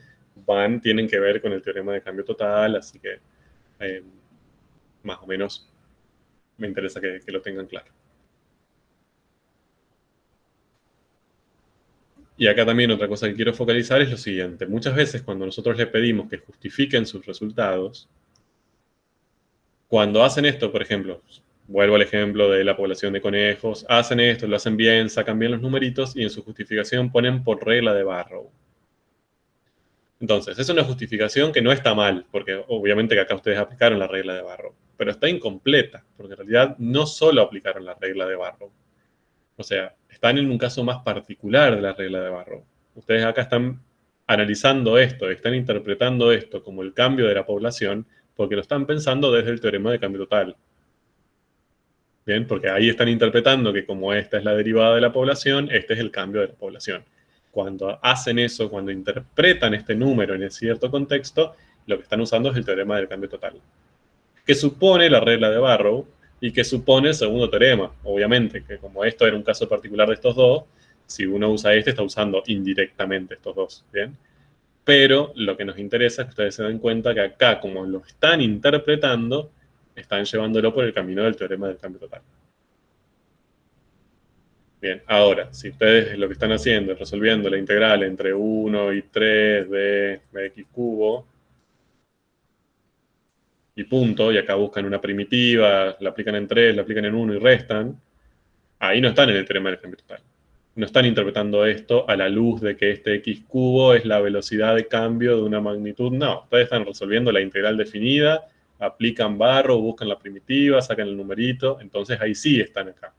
tienen que ver con el teorema de cambio total, así que más o menos me interesa que lo tengan claro. Y acá también otra cosa que quiero focalizar es lo siguiente. Muchas veces cuando nosotros les pedimos que justifiquen sus resultados, cuando hacen esto, por ejemplo, vuelvo al ejemplo de la población de conejos, hacen esto, lo hacen bien, sacan bien los numeritos y en su justificación ponen por regla de Barrow. Entonces, es una justificación que no está mal, porque obviamente que acá ustedes aplicaron la regla de Barrow, pero está incompleta, porque en realidad no solo aplicaron la regla de Barrow. O sea, están en un caso más particular de la regla de Barrow. Ustedes acá están analizando esto, están interpretando esto como el cambio de la población, porque lo están pensando desde el teorema de cambio total. Bien, porque ahí están interpretando que como esta es la derivada de la población, este es el cambio de la población. Cuando hacen eso, cuando interpretan este número en cierto contexto, lo que están usando es el teorema del cambio total, que supone la regla de Barrow y que supone el segundo teorema. Obviamente, que como esto era un caso particular de estos dos, si uno usa este, está usando indirectamente estos dos, ¿bien? Pero lo que nos interesa es que ustedes se den cuenta que acá, como lo están interpretando, están llevándolo por el camino del teorema del cambio total. Bien, ahora, si ustedes lo que están haciendo es resolviendo la integral entre 1 y 3 de x cubo, y punto, y acá buscan una primitiva, la aplican en 3, la aplican en 1 y restan, ahí no están en el teorema del cambio total. No están interpretando esto a la luz de que este x cubo es la velocidad de cambio de una magnitud. No, ustedes están resolviendo la integral definida, aplican Barrow, buscan la primitiva, sacan el numerito, entonces ahí sí están acá.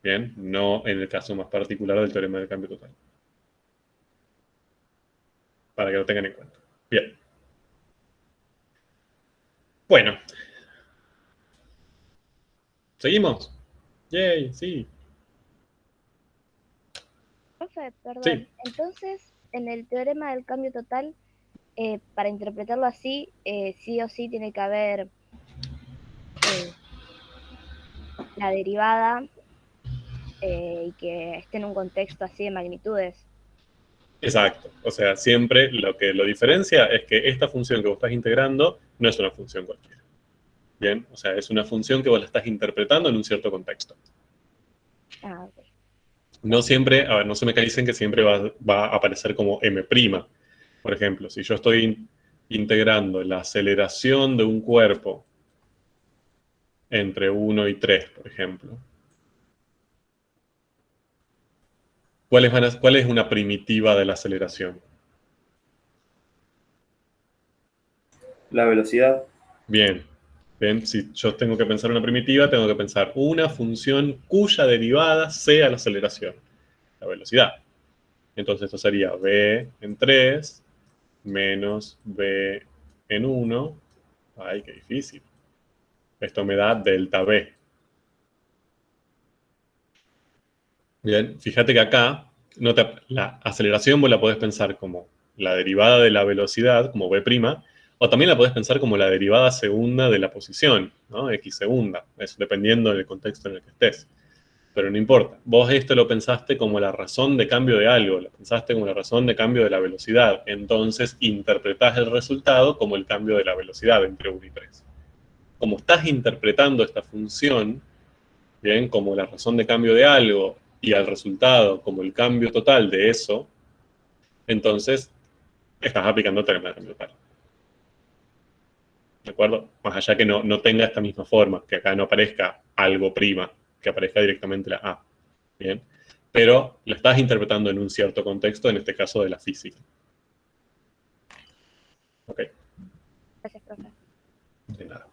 Bien, no en el caso más particular del teorema del cambio total. Para que lo tengan en cuenta. Bien. Bueno. ¿Seguimos? Yay, sí. Profe, perdón. Sí. Entonces, en el teorema del cambio total, para interpretarlo así, sí o sí tiene que haber la derivada y que esté en un contexto así de magnitudes. Exacto. O sea, siempre lo diferencia es que esta función que vos estás integrando no es una función cualquiera. Bien, o sea, es una función que vos la estás interpretando en un cierto contexto. Ah, ok. No siempre, a ver, no se mecanicen que siempre va a aparecer como M'. Por ejemplo, si yo estoy integrando la aceleración de un cuerpo entre 1 y 3, por ejemplo, ¿cuál es una primitiva de la aceleración? La velocidad. Bien, bien, si yo tengo que pensar una primitiva, tengo que pensar una función cuya derivada sea la aceleración, la velocidad. Entonces esto sería v en 3 menos v en 1. Ay, qué difícil. Esto me da delta B. Bien, fíjate que acá la aceleración vos la podés pensar como la derivada de la velocidad, como B', o también la podés pensar como la derivada segunda de la posición, ¿no? X segunda, eso dependiendo del contexto en el que estés. Pero no importa, vos esto lo pensaste como la razón de cambio de algo, lo pensaste como la razón de cambio de la velocidad, entonces interpretás el resultado como el cambio de la velocidad entre 1 y 3. Como estás interpretando esta función, bien, como la razón de cambio de algo y al resultado como el cambio total de eso, entonces estás aplicando el teorema de cambio total. ¿De acuerdo? Más allá que no tenga esta misma forma, que acá no aparezca algo prima, que aparezca directamente la A. Bien, pero la estás interpretando en un cierto contexto, en este caso de la física. Ok. Gracias, profe. De nada.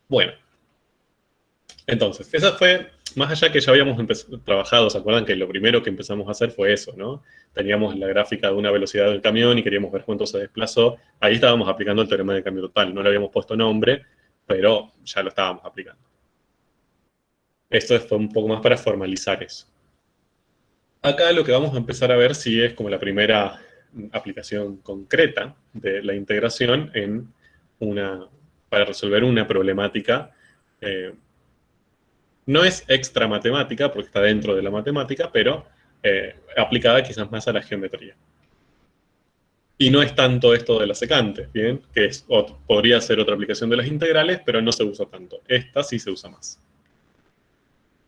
Bueno, entonces, esa fue, más allá que ya habíamos trabajado, ¿se acuerdan que lo primero que empezamos a hacer fue eso, ¿no? Teníamos la gráfica de una velocidad del camión y queríamos ver cuánto se desplazó. Ahí estábamos aplicando el teorema de cambio total. No le habíamos puesto nombre, pero ya lo estábamos aplicando. Esto fue un poco más para formalizar eso. Acá lo que vamos a empezar a ver sí es como la primera aplicación concreta de la integración para resolver una problemática. No es extra matemática, porque está dentro de la matemática, pero aplicada quizás más a la geometría. Y no es tanto esto de la secante, ¿bien? Que podría ser otra aplicación de las integrales, pero no se usa tanto. Esta sí se usa más.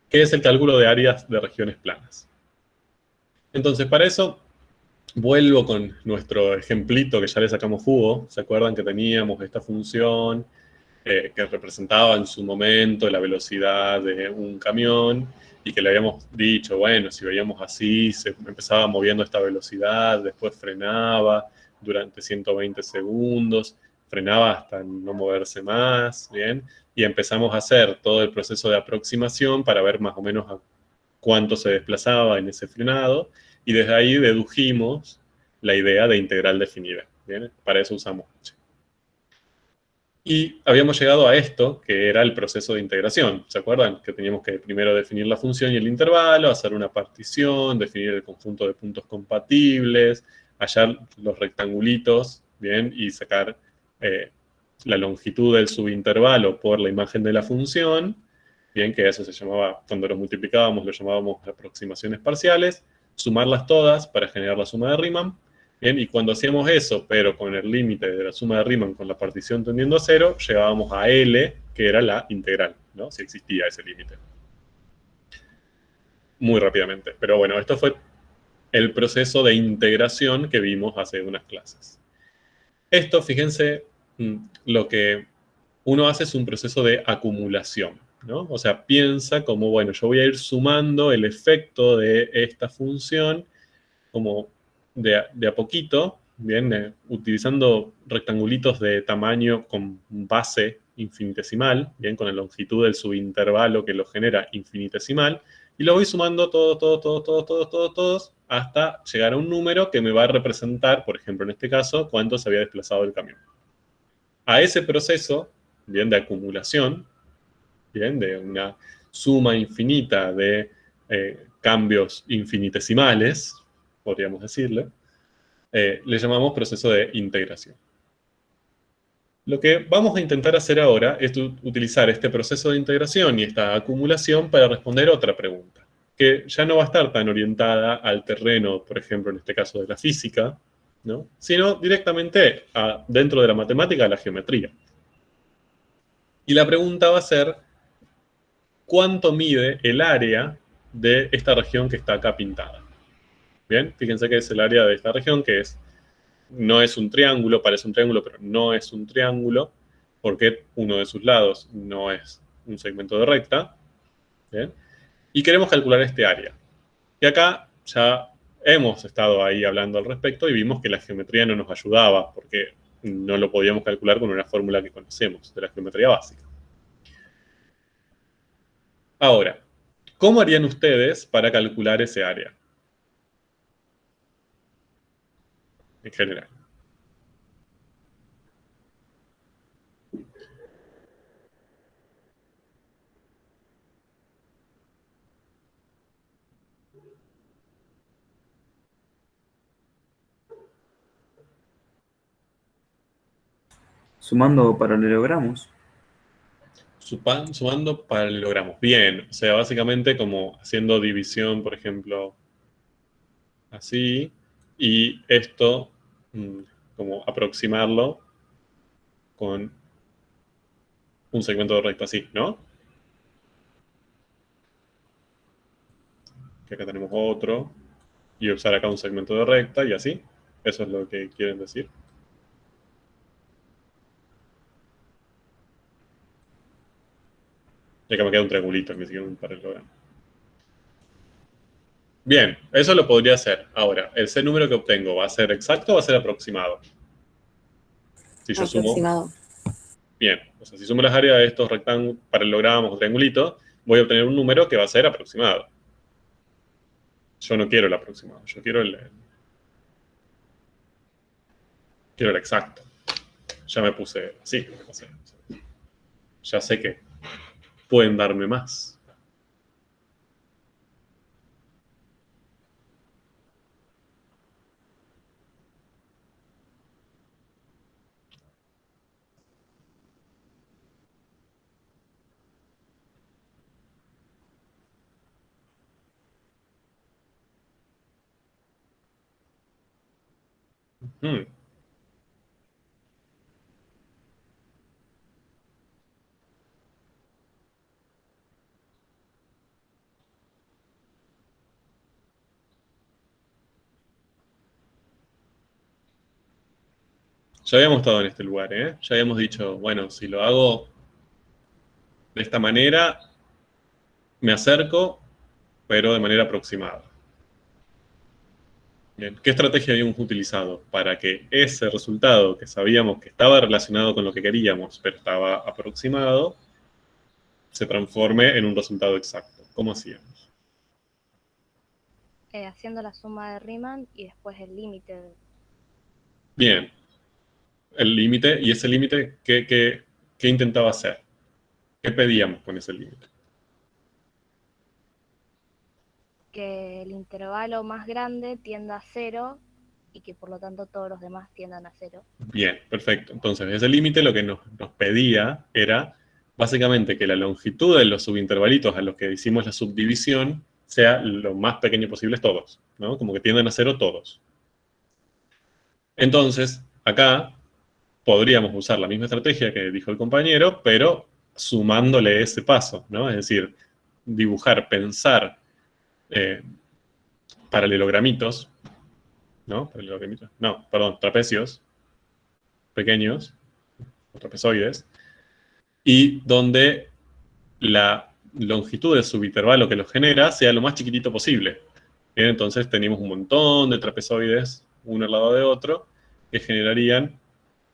¿Qué es el cálculo de áreas de regiones planas? Entonces, para eso, vuelvo con nuestro ejemplito que ya le sacamos jugo. ¿Se acuerdan que teníamos esta función que representaba en su momento la velocidad de un camión y que le habíamos dicho, bueno, si veíamos así, se empezaba moviendo a esta velocidad, después frenaba durante 120 segundos, frenaba hasta no moverse más, ¿bien? Y empezamos a hacer todo el proceso de aproximación para ver más o menos a cuánto se desplazaba en ese frenado, y desde ahí dedujimos la idea de integral definida, ¿bien? Para eso usamos H. Y habíamos llegado a esto, que era el proceso de integración. ¿Se acuerdan? Que teníamos que primero definir la función y el intervalo, hacer una partición, definir el conjunto de puntos compatibles, hallar los rectangulitos, ¿bien? Y sacar la longitud del subintervalo por la imagen de la función, ¿bien? Que eso se llamaba, cuando los multiplicábamos, lo llamábamos aproximaciones parciales, sumarlas todas para generar la suma de Riemann. Bien, y cuando hacíamos eso, pero con el límite de la suma de Riemann con la partición tendiendo a 0, llegábamos a L, que era la integral, ¿no? Si existía ese límite. Muy rápidamente. Pero bueno, esto fue el proceso de integración que vimos hace unas clases. Esto, fíjense, lo que uno hace es un proceso de acumulación, ¿no? O sea, piensa como, bueno, yo voy a ir sumando el efecto de esta función como de a poquito, bien, utilizando rectangulitos de tamaño con base infinitesimal, bien, con la longitud del subintervalo que lo genera infinitesimal, y lo voy sumando todos, hasta llegar a un número que me va a representar, por ejemplo, en este caso, cuánto se había desplazado el camión. A ese proceso, bien, de acumulación, bien, de una suma infinita de cambios infinitesimales, podríamos decirle, le llamamos proceso de integración. Lo que vamos a intentar hacer ahora es utilizar este proceso de integración y esta acumulación para responder otra pregunta, que ya no va a estar tan orientada al terreno, por ejemplo, en este caso de la física, ¿no? Sino directamente dentro de la matemática, a la geometría. Y la pregunta va a ser, ¿cuánto mide el área de esta región que está acá pintada? Bien, fíjense que es el área de esta región, que no es un triángulo, parece un triángulo, pero no es un triángulo, porque uno de sus lados no es un segmento de recta. ¿Bien? Y queremos calcular este área. Y acá ya hemos estado ahí hablando al respecto y vimos que la geometría no nos ayudaba, porque no lo podíamos calcular con una fórmula que conocemos, de la geometría básica. Ahora, ¿cómo harían ustedes para calcular ese área? En general. Sumando paralelogramos. Sumando paralelogramos. Bien, o sea, básicamente como haciendo división, por ejemplo, así, y esto, como aproximarlo con un segmento de recta así, ¿no? Que acá tenemos otro, y usar acá un segmento de recta, y así. Eso es lo que quieren decir. Y acá me queda un triangulito, ni siquiera un paralelogramo. Bien, eso lo podría hacer. Ahora, ¿ese número que obtengo va a ser exacto o va a ser aproximado? Si yo sumo... Aproximado. Bien, o sea, si sumo las áreas de estos paralelogramos o triangulitos, voy a obtener un número que va a ser aproximado. Yo no quiero el aproximado, yo quiero quiero el exacto. Ya me puse así. Ya sé que pueden darme más. Hmm. Ya habíamos estado en este lugar, ¿eh? Ya habíamos dicho, bueno, si lo hago de esta manera, me acerco, pero de manera aproximada. Bien, ¿qué estrategia habíamos utilizado para que ese resultado que sabíamos que estaba relacionado con lo que queríamos, pero estaba aproximado, se transforme en un resultado exacto? ¿Cómo hacíamos? Haciendo la suma de Riemann y después el límite. Bien, el límite, y ese límite, ¿qué intentaba hacer? ¿Qué pedíamos con ese límite? Que el intervalo más grande tienda a 0 y que por lo tanto todos los demás tiendan a 0. Bien, perfecto. Entonces, ese límite lo que nos pedía era básicamente que la longitud de los subintervalitos a los que hicimos la subdivisión sea lo más pequeño posible todos, ¿no? Como que tiendan a 0 todos. Entonces, acá podríamos usar la misma estrategia que dijo el compañero, pero sumándole ese paso, ¿no? Es decir, dibujar, pensar paralelogramitos, ¿no? Paralelogramitos, no, perdón, trapecios pequeños, o trapezoides, y donde la longitud del subintervalo que los genera sea lo más chiquitito posible. Bien, entonces tenemos un montón de trapezoides, uno al lado de otro, que generarían,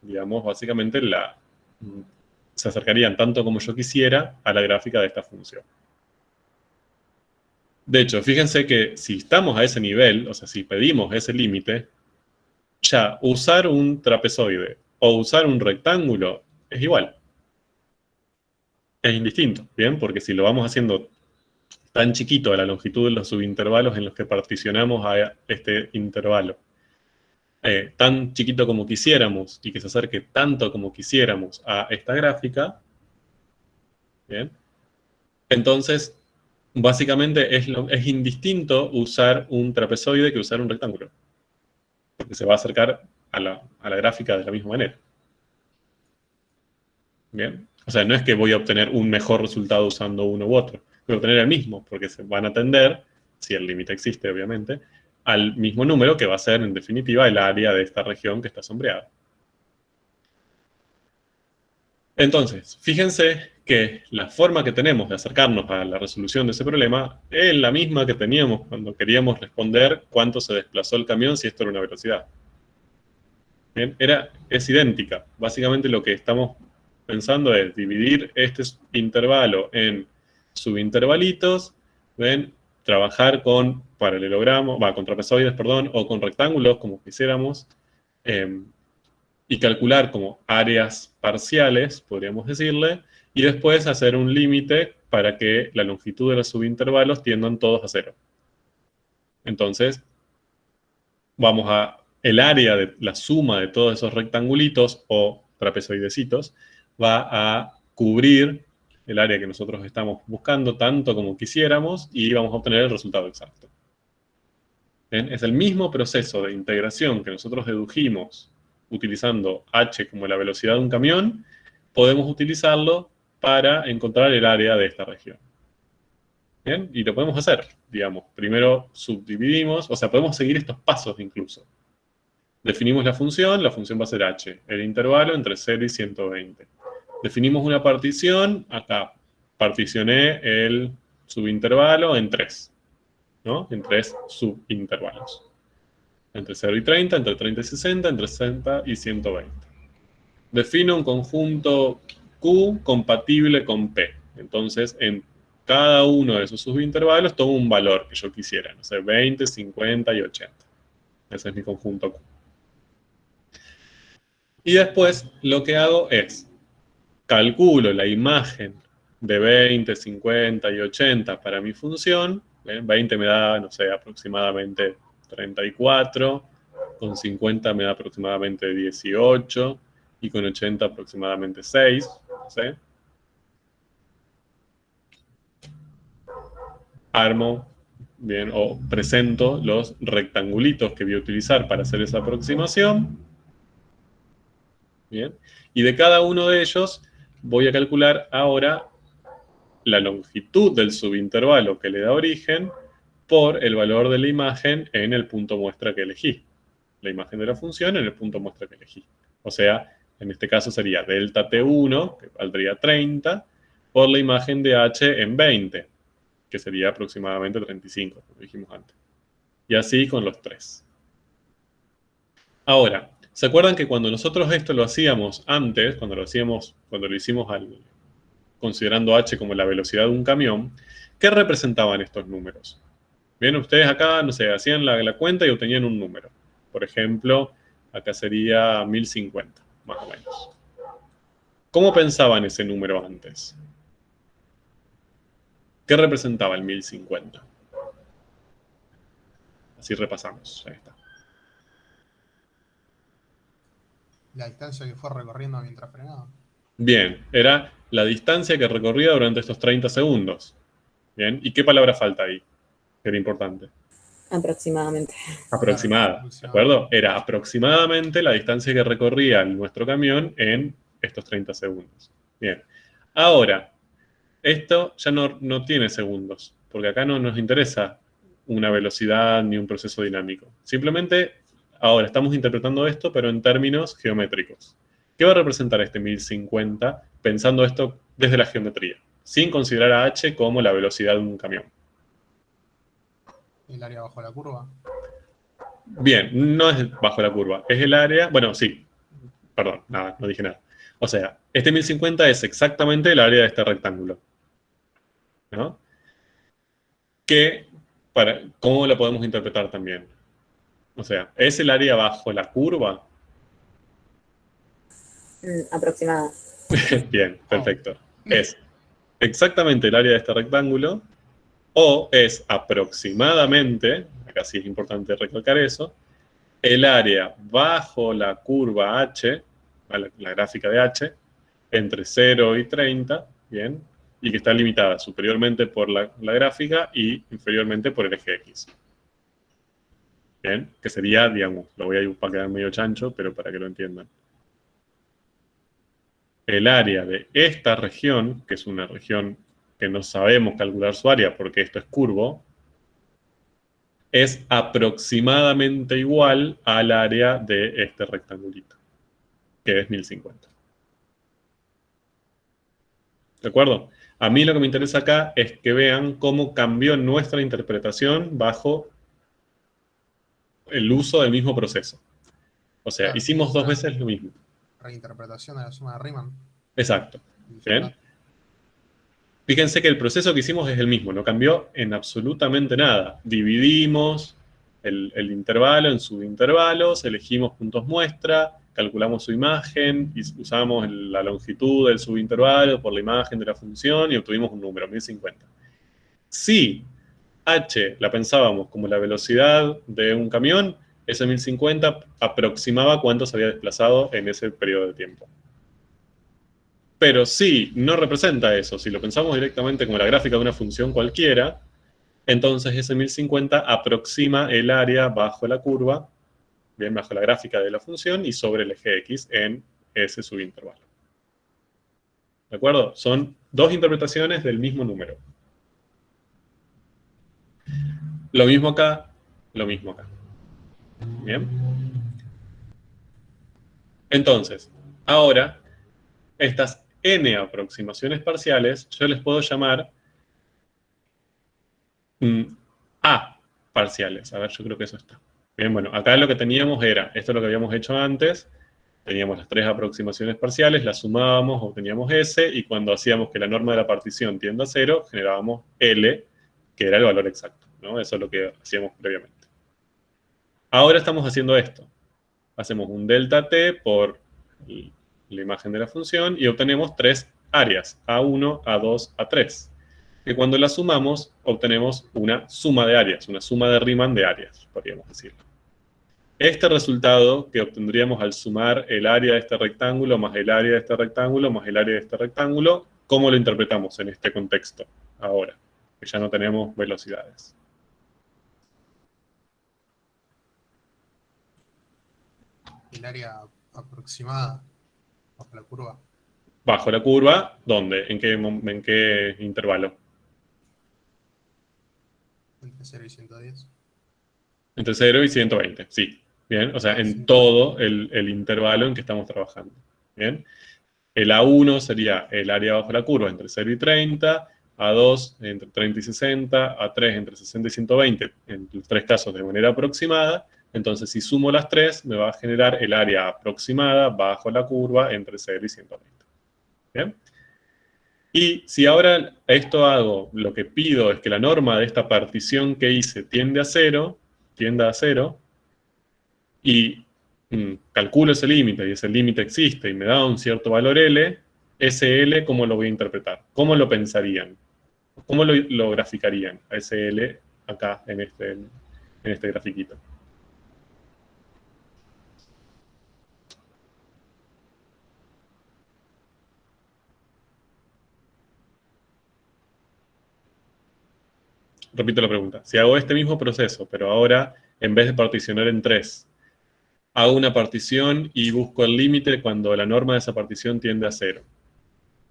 digamos, básicamente se acercarían tanto como yo quisiera a la gráfica de esta función. De hecho, fíjense que si estamos a ese nivel, o sea, si pedimos ese límite, ya usar un trapezoide o usar un rectángulo es igual. Es indistinto, ¿bien? Porque si lo vamos haciendo tan chiquito a la longitud de los subintervalos en los que particionamos a este intervalo, tan chiquito como quisiéramos y que se acerque tanto como quisiéramos a esta gráfica, ¿bien? Entonces, básicamente es indistinto usar un trapezoide que usar un rectángulo, porque se va a acercar a la gráfica de la misma manera. ¿Bien? O sea, no es que voy a obtener un mejor resultado usando uno u otro, voy a obtener el mismo, porque se van a tender, si el límite existe obviamente, al mismo número que va a ser en definitiva el área de esta región que está sombreada. Entonces, fíjense que la forma que tenemos de acercarnos a la resolución de ese problema es la misma que teníamos cuando queríamos responder cuánto se desplazó el camión si esto era una velocidad. Bien, es idéntica. Básicamente lo que estamos pensando es dividir este intervalo en subintervalitos, ¿ven? Trabajar con paralelogramos, con trapezoides, perdón, o con rectángulos, como quisiéramos, y calcular como áreas parciales, podríamos decirle, y después hacer un límite para que la longitud de los subintervalos tiendan todos a 0. Entonces, vamos a el área de la suma de todos esos rectangulitos o trapezoidecitos va a cubrir el área que nosotros estamos buscando tanto como quisiéramos y vamos a obtener el resultado exacto. ¿Bien? Es el mismo proceso de integración que nosotros dedujimos utilizando h como la velocidad de un camión, podemos utilizarlo para encontrar el área de esta región. ¿Bien? Y lo podemos hacer, digamos. Primero subdividimos, o sea, podemos seguir estos pasos incluso. Definimos la función va a ser h, el intervalo entre 0 y 120. Definimos una partición, acá particioné el subintervalo en 3, ¿no? En 3 subintervalos. Entre 0 y 30, entre 30 y 60, entre 60 y 120. Defino un conjunto Q compatible con P. Entonces, en cada uno de esos subintervalos tomo un valor que yo quisiera, no sé, 20, 50 y 80. Ese es mi conjunto Q. Y después lo que hago es, calculo la imagen de 20, 50 y 80 para mi función. 20 me da, no sé, aproximadamente 34, con 50 me da aproximadamente 18, y con 80 aproximadamente 6, no sé. Armo, bien, o presento los rectangulitos que voy a utilizar para hacer esa aproximación. Bien, y de cada uno de ellos voy a calcular ahora la longitud del subintervalo que le da origen por el valor de la imagen en el punto muestra que elegí. La imagen de la función en el punto muestra que elegí. O sea, en este caso sería delta T1, que valdría 30, por la imagen de h en 20, que sería aproximadamente 35, como dijimos antes. Y así con los 3. Ahora, ¿se acuerdan que cuando nosotros esto lo hacíamos antes, cuando lo hicimos considerando h como la velocidad de un camión, qué representaban estos números? Bien, ustedes acá, no sé, hacían la cuenta y obtenían un número. Por ejemplo, acá sería 1050, más o menos. ¿Cómo pensaban ese número antes? ¿Qué representaba el 1050? Así repasamos, ahí está. La distancia que fue recorriendo mientras frenaba. Bien, era la distancia que recorría durante estos 30 segundos. Bien, ¿y qué palabra falta ahí? Que era importante. Aproximadamente. Aproximada, ¿de acuerdo? Era aproximadamente la distancia que recorría nuestro camión en estos 30 segundos. Bien, ahora, esto ya no tiene segundos, porque acá no nos interesa una velocidad ni un proceso dinámico. Simplemente, ahora estamos interpretando esto, pero en términos geométricos. ¿Qué va a representar este 1050 pensando esto desde la geometría, sin considerar a h como la velocidad de un camión? El área bajo la curva. Bien, no es bajo la curva, es el área, bueno, sí, perdón, nada, no dije nada. O sea, este 1050 es exactamente el área de este rectángulo, ¿no? ¿Cómo lo podemos interpretar también? O sea, ¿es el área bajo la curva? Aproximada. Bien, perfecto. Es exactamente el área de este rectángulo, o es aproximadamente, acá sí es importante recalcar eso, el área bajo la curva h, la gráfica de h, entre 0 y 30, ¿bien? Y que está limitada superiormente por la gráfica y inferiormente por el eje X. ¿Bien? Que sería, digamos, lo voy a para quedar medio chancho, pero para que lo entiendan. El área de esta región, que es una región que no sabemos calcular su área porque esto es curvo, es aproximadamente igual al área de este rectangulito, que es 1050. ¿De acuerdo? A mí lo que me interesa acá es que vean cómo cambió nuestra interpretación bajo el uso del mismo proceso. O sea, Claro, hicimos dos una veces lo mismo. Reinterpretación de la suma de Riemann. Exacto. ¿Bien? Fíjense que el proceso que hicimos es el mismo, no cambió en absolutamente nada. Dividimos el intervalo en subintervalos, elegimos puntos muestra, calculamos su imagen, y usamos la longitud del subintervalo por la imagen de la función y obtuvimos un número, 1050. Si H la pensábamos como la velocidad de un camión, ese 1050 aproximaba cuánto se había desplazado en ese periodo de tiempo. Pero si no representa eso, si lo pensamos directamente como la gráfica de una función cualquiera, entonces ese 1050 aproxima el área bajo la curva, bien, bajo la gráfica de la función y sobre el eje X en ese subintervalo. ¿De acuerdo? Son dos interpretaciones del mismo número. Lo mismo acá, lo mismo acá. Bien. Entonces, ahora, estas n aproximaciones parciales, yo les puedo llamar A parciales. A ver, yo creo que eso está. Bien, bueno, acá lo que teníamos era, esto es lo que habíamos hecho antes, teníamos las tres aproximaciones parciales, las sumábamos, obteníamos S, y cuando hacíamos que la norma de la partición tienda a 0, generábamos L, que era el valor exacto, ¿no? Eso es lo que hacíamos previamente. Ahora estamos haciendo esto. Hacemos un delta t por la imagen de la función y obtenemos tres áreas, A1, A2, A3. Que cuando las sumamos, obtenemos una suma de áreas, una suma de Riemann de áreas, podríamos decirlo. Este resultado que obtendríamos al sumar el área de este rectángulo más el área de este rectángulo más el área de este rectángulo, ¿cómo lo interpretamos en este contexto ahora? Que ya no tenemos velocidades. El área aproximada bajo la curva. Bajo la curva, ¿dónde? ¿En qué intervalo? Entre 0 y 110. Entre 0 y 120, sí. Bien, o sea, en todo el intervalo en que estamos trabajando. Bien. El A1 sería el área bajo la curva entre 0 y 30, A2 entre 30 y 60, A3 entre 60 y 120, en los tres casos de manera aproximada. Entonces, si sumo las tres, me va a generar el área aproximada bajo la curva entre 0 y 120. ¿Bien? Y si ahora esto hago, lo que pido es que la norma de esta partición que hice tienda a 0, y calculo ese límite, y ese límite existe, y me da un cierto valor L, ese L, ¿cómo lo voy a interpretar? ¿Cómo lo pensarían? ¿Cómo lo graficarían a ese L acá en este grafiquito? Repito la pregunta. Si hago este mismo proceso, pero ahora, en vez de particionar en 3, hago una partición y busco el límite cuando la norma de esa partición tiende a 0.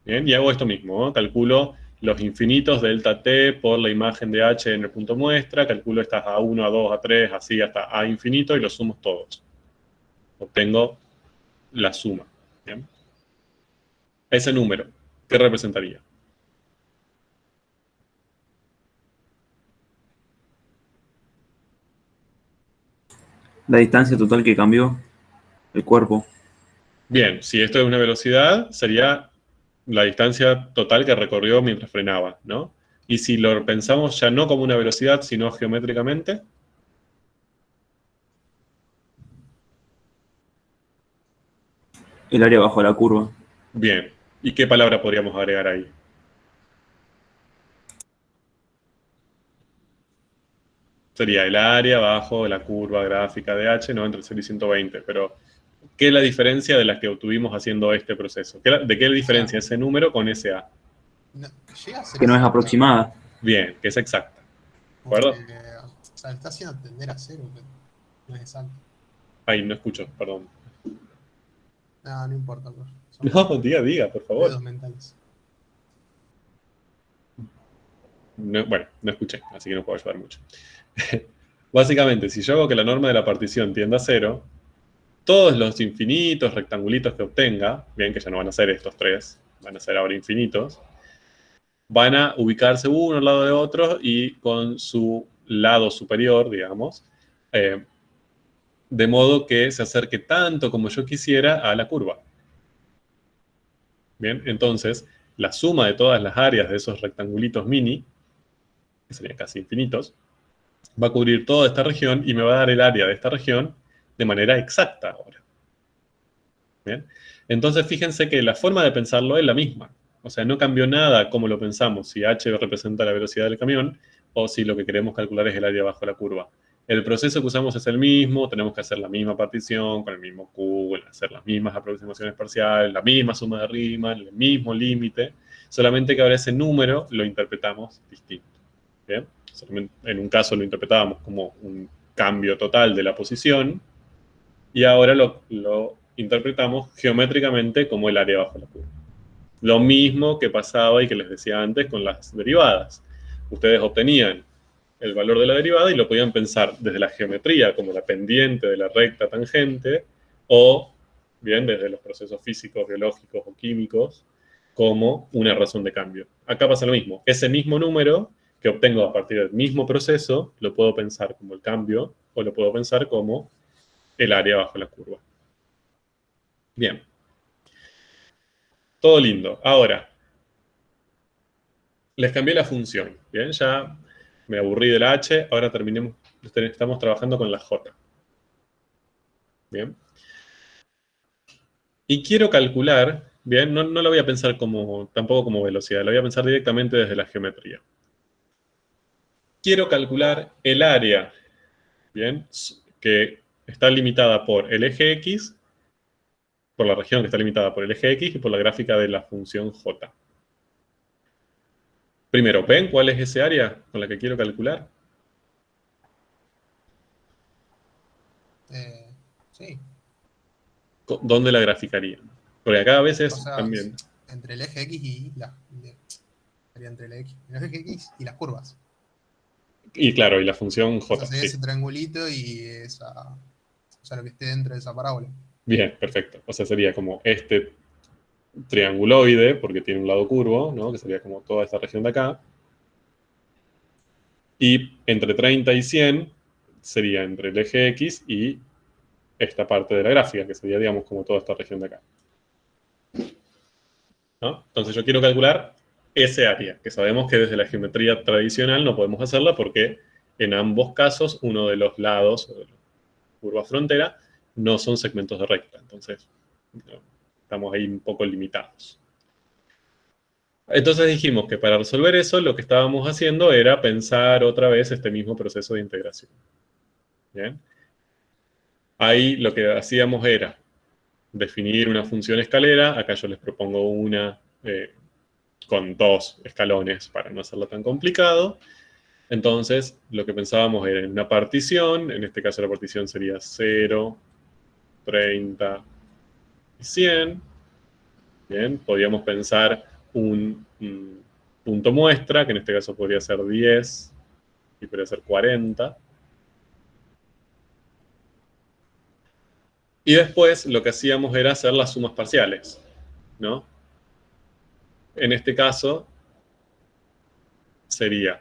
Bien, y hago esto mismo, ¿no? Calculo los infinitos delta t por la imagen de h en el punto muestra, calculo estas A1, A2, A3, así hasta A infinito, y los sumo todos. Obtengo la suma. ¿Bien? Ese número, ¿qué representaría? La distancia total que cambió el cuerpo. Bien, si esto es una velocidad, sería la distancia total que recorrió mientras frenaba, ¿no? Y si lo pensamos ya no como una velocidad, sino geométricamente, El área bajo la curva. bien. ¿Y qué palabra podríamos agregar ahí? Sería el área bajo la curva gráfica de h, ¿no? Entre 0 y 120, pero ¿qué es la diferencia de las que obtuvimos haciendo este proceso? ¿De qué diferencia ese número con ese A? No, llega a ser Que no es exacta, aproximada. Bien, que es exacta. ¿De porque, acuerdo? o sea, está haciendo tender a 0, pero no es exacto. Ay, no escucho, perdón. No, no importa, bro. Son No, diga, por favor. dedos mentales. No, bueno, no escuché, así que no puedo ayudar mucho. Básicamente, si yo hago que la norma de la partición tienda a 0, todos los infinitos rectangulitos que obtenga, bien que ya no van a ser estos tres, van a ser ahora infinitos, van a ubicarse uno al lado de otro y con su lado superior, digamos, de modo que se acerque tanto como yo quisiera a la curva. Bien, entonces, la suma de todas las áreas de esos rectangulitos mini, que serían casi infinitos, va a cubrir toda esta región y me va a dar el área de esta región de manera exacta ahora. ¿Bien? Entonces, fíjense que la forma de pensarlo es la misma. O sea, no cambió nada como lo pensamos. Si h representa la velocidad del camión, o si lo que queremos calcular es el área bajo la curva. El proceso que usamos es el mismo, tenemos que hacer la misma partición, con el mismo Q, hacer las mismas aproximaciones parciales, la misma suma de Riemann, el mismo límite, solamente que ahora ese número lo interpretamos distinto. ¿Bien? En un caso lo interpretábamos como un cambio total de la posición, y ahora lo interpretamos geométricamente como el área bajo la curva. Lo mismo que pasaba y que les decía antes con las derivadas. Ustedes obtenían el valor de la derivada y lo podían pensar desde la geometría como la pendiente de la recta tangente, o bien desde los procesos físicos, biológicos o químicos como una razón de cambio. Acá pasa lo mismo. Ese mismo número que obtengo a partir del mismo proceso lo puedo pensar como el cambio o lo puedo pensar como el área bajo la curva. Bien. Todo lindo. Ahora, les cambié la función. Bien, ya me aburrí de la H, ahora estamos trabajando con la J. Bien. Y quiero calcular, bien, no lo voy a pensar tampoco como velocidad, lo voy a pensar directamente desde la geometría. Quiero calcular el área, bien, que está limitada por el eje X, por la región que está limitada por el eje X y por la gráfica de la función J. Primero, ¿ven cuál es ese área con la que quiero calcular? Sí. ¿Dónde la graficaría? Porque acá a veces O sea, también... entre el eje X y sería entre el eje X y las curvas. Y claro, y la función O J. sea, sería Sí. ese triangulito y o sea, lo que esté dentro de esa parábola. Bien, perfecto. O sea, sería como este trianguloide, porque tiene un lado curvo, ¿no? Que sería como toda esta región de acá. Y entre 30 y 100 sería entre el eje X y esta parte de la gráfica, que sería, digamos, como toda esta región de acá. ¿No? Entonces yo quiero calcular ese área, que sabemos que desde la geometría tradicional no podemos hacerla porque en ambos casos uno de los lados de la curva frontera no son segmentos de recta. Entonces estamos ahí un poco limitados. Entonces dijimos que para resolver eso lo que estábamos haciendo era pensar otra vez este mismo proceso de integración. ¿Bien? Ahí lo que hacíamos era definir una función escalera. Acá yo les propongo una con 2 escalones para no hacerlo tan complicado. Entonces, lo que pensábamos era en una partición. En este caso la partición sería 0, 30 y 100. Bien, podríamos pensar un punto muestra, que en este caso podría ser 10 y podría ser 40. Y después lo que hacíamos era hacer las sumas parciales, ¿no? En este caso sería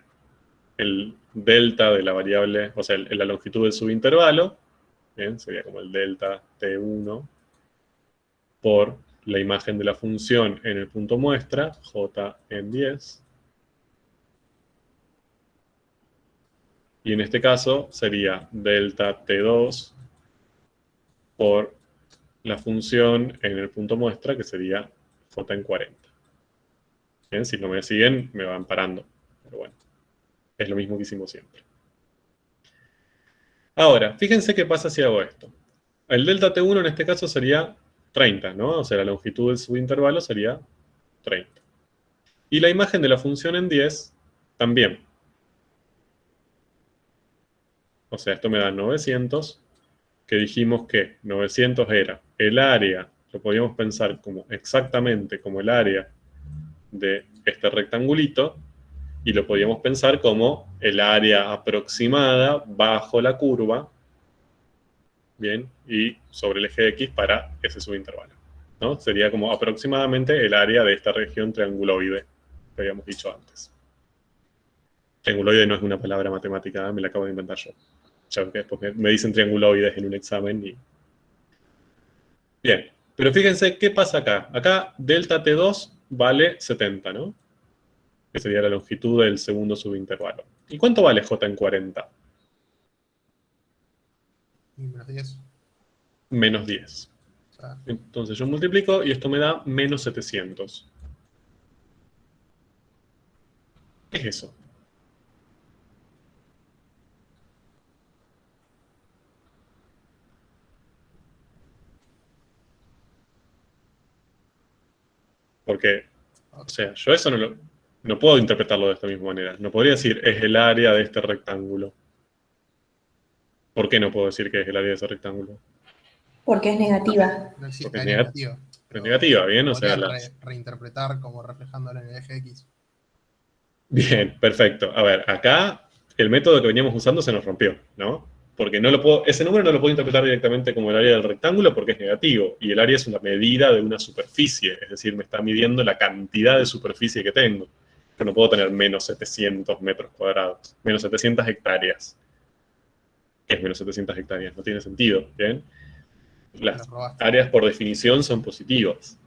el delta de la variable, o sea, la longitud del subintervalo, ¿bien? Sería como el delta T1 por la imagen de la función en el punto muestra, J en 10. Y en este caso sería delta T2 por la función en el punto muestra, que sería J en 40. Bien, si no me siguen, me van parando. Pero bueno, es lo mismo que hicimos siempre. Ahora, fíjense qué pasa si hago esto. El delta T1 en este caso sería 30, ¿no? O sea, la longitud del subintervalo sería 30. Y la imagen de la función en 10 también. O sea, esto me da 900, que dijimos que 900 era el área, lo podíamos pensar como exactamente como el área de este rectangulito, y lo podíamos pensar como el área aproximada bajo la curva, bien, y sobre el eje X para ese subintervalo, ¿no? Sería como aproximadamente el área de esta región trianguloide que habíamos dicho antes. Trianguloide no es una palabra matemática, me la acabo de inventar yo. Ya que después me dicen trianguloides en un examen y... Bien, pero fíjense qué pasa acá. Acá delta T2 vale 70, ¿no? Que sería la longitud del segundo subintervalo. ¿Y cuánto vale J en 40? Y menos 10. Menos 10. O sea, Entonces yo multiplico y esto me da menos 700. ¿Qué es eso? Porque, o sea, yo eso no puedo interpretarlo de esta misma manera. No podría decir, es el área de este rectángulo. ¿Por qué no puedo decir que es el área de ese rectángulo? Porque es negativa. No existe Porque es área negativa. Es Pero negativa, ¿bien? O sea, podrías reinterpretar como reflejándolo en el eje X. Bien, perfecto. A ver, acá el método que veníamos usando se nos rompió, ¿no? Porque no lo puedo, ese número no lo puedo interpretar directamente como el área del rectángulo porque es negativo, y el área es una medida de una superficie, es decir, me está midiendo la cantidad de superficie que tengo. Yo no puedo tener menos 700 metros cuadrados, menos 700 hectáreas. ¿Qué es menos 700 hectáreas? No tiene sentido, ¿bien? Las áreas por definición son positivas,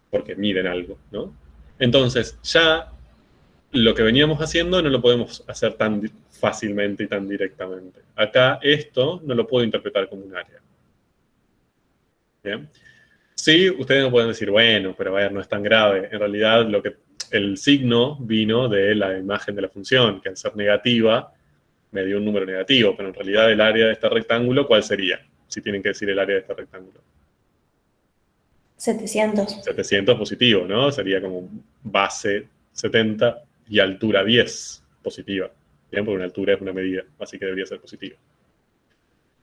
porque miden algo, ¿no? Entonces, ya lo que veníamos haciendo no lo podemos hacer tan fácilmente y tan directamente. Acá esto no lo puedo interpretar como un área. ¿Bien? Sí, ustedes me pueden decir, bueno, pero a ver, no es tan grave. En realidad, el signo vino de la imagen de la función, que al ser negativa me dio un número negativo, pero en realidad el área de este rectángulo, ¿cuál sería? Si tienen que decir el área de este rectángulo. 700. 700 positivo, ¿no? Sería como base 70 y altura 10 positiva. Bien, porque una altura es una medida, así que debería ser positiva.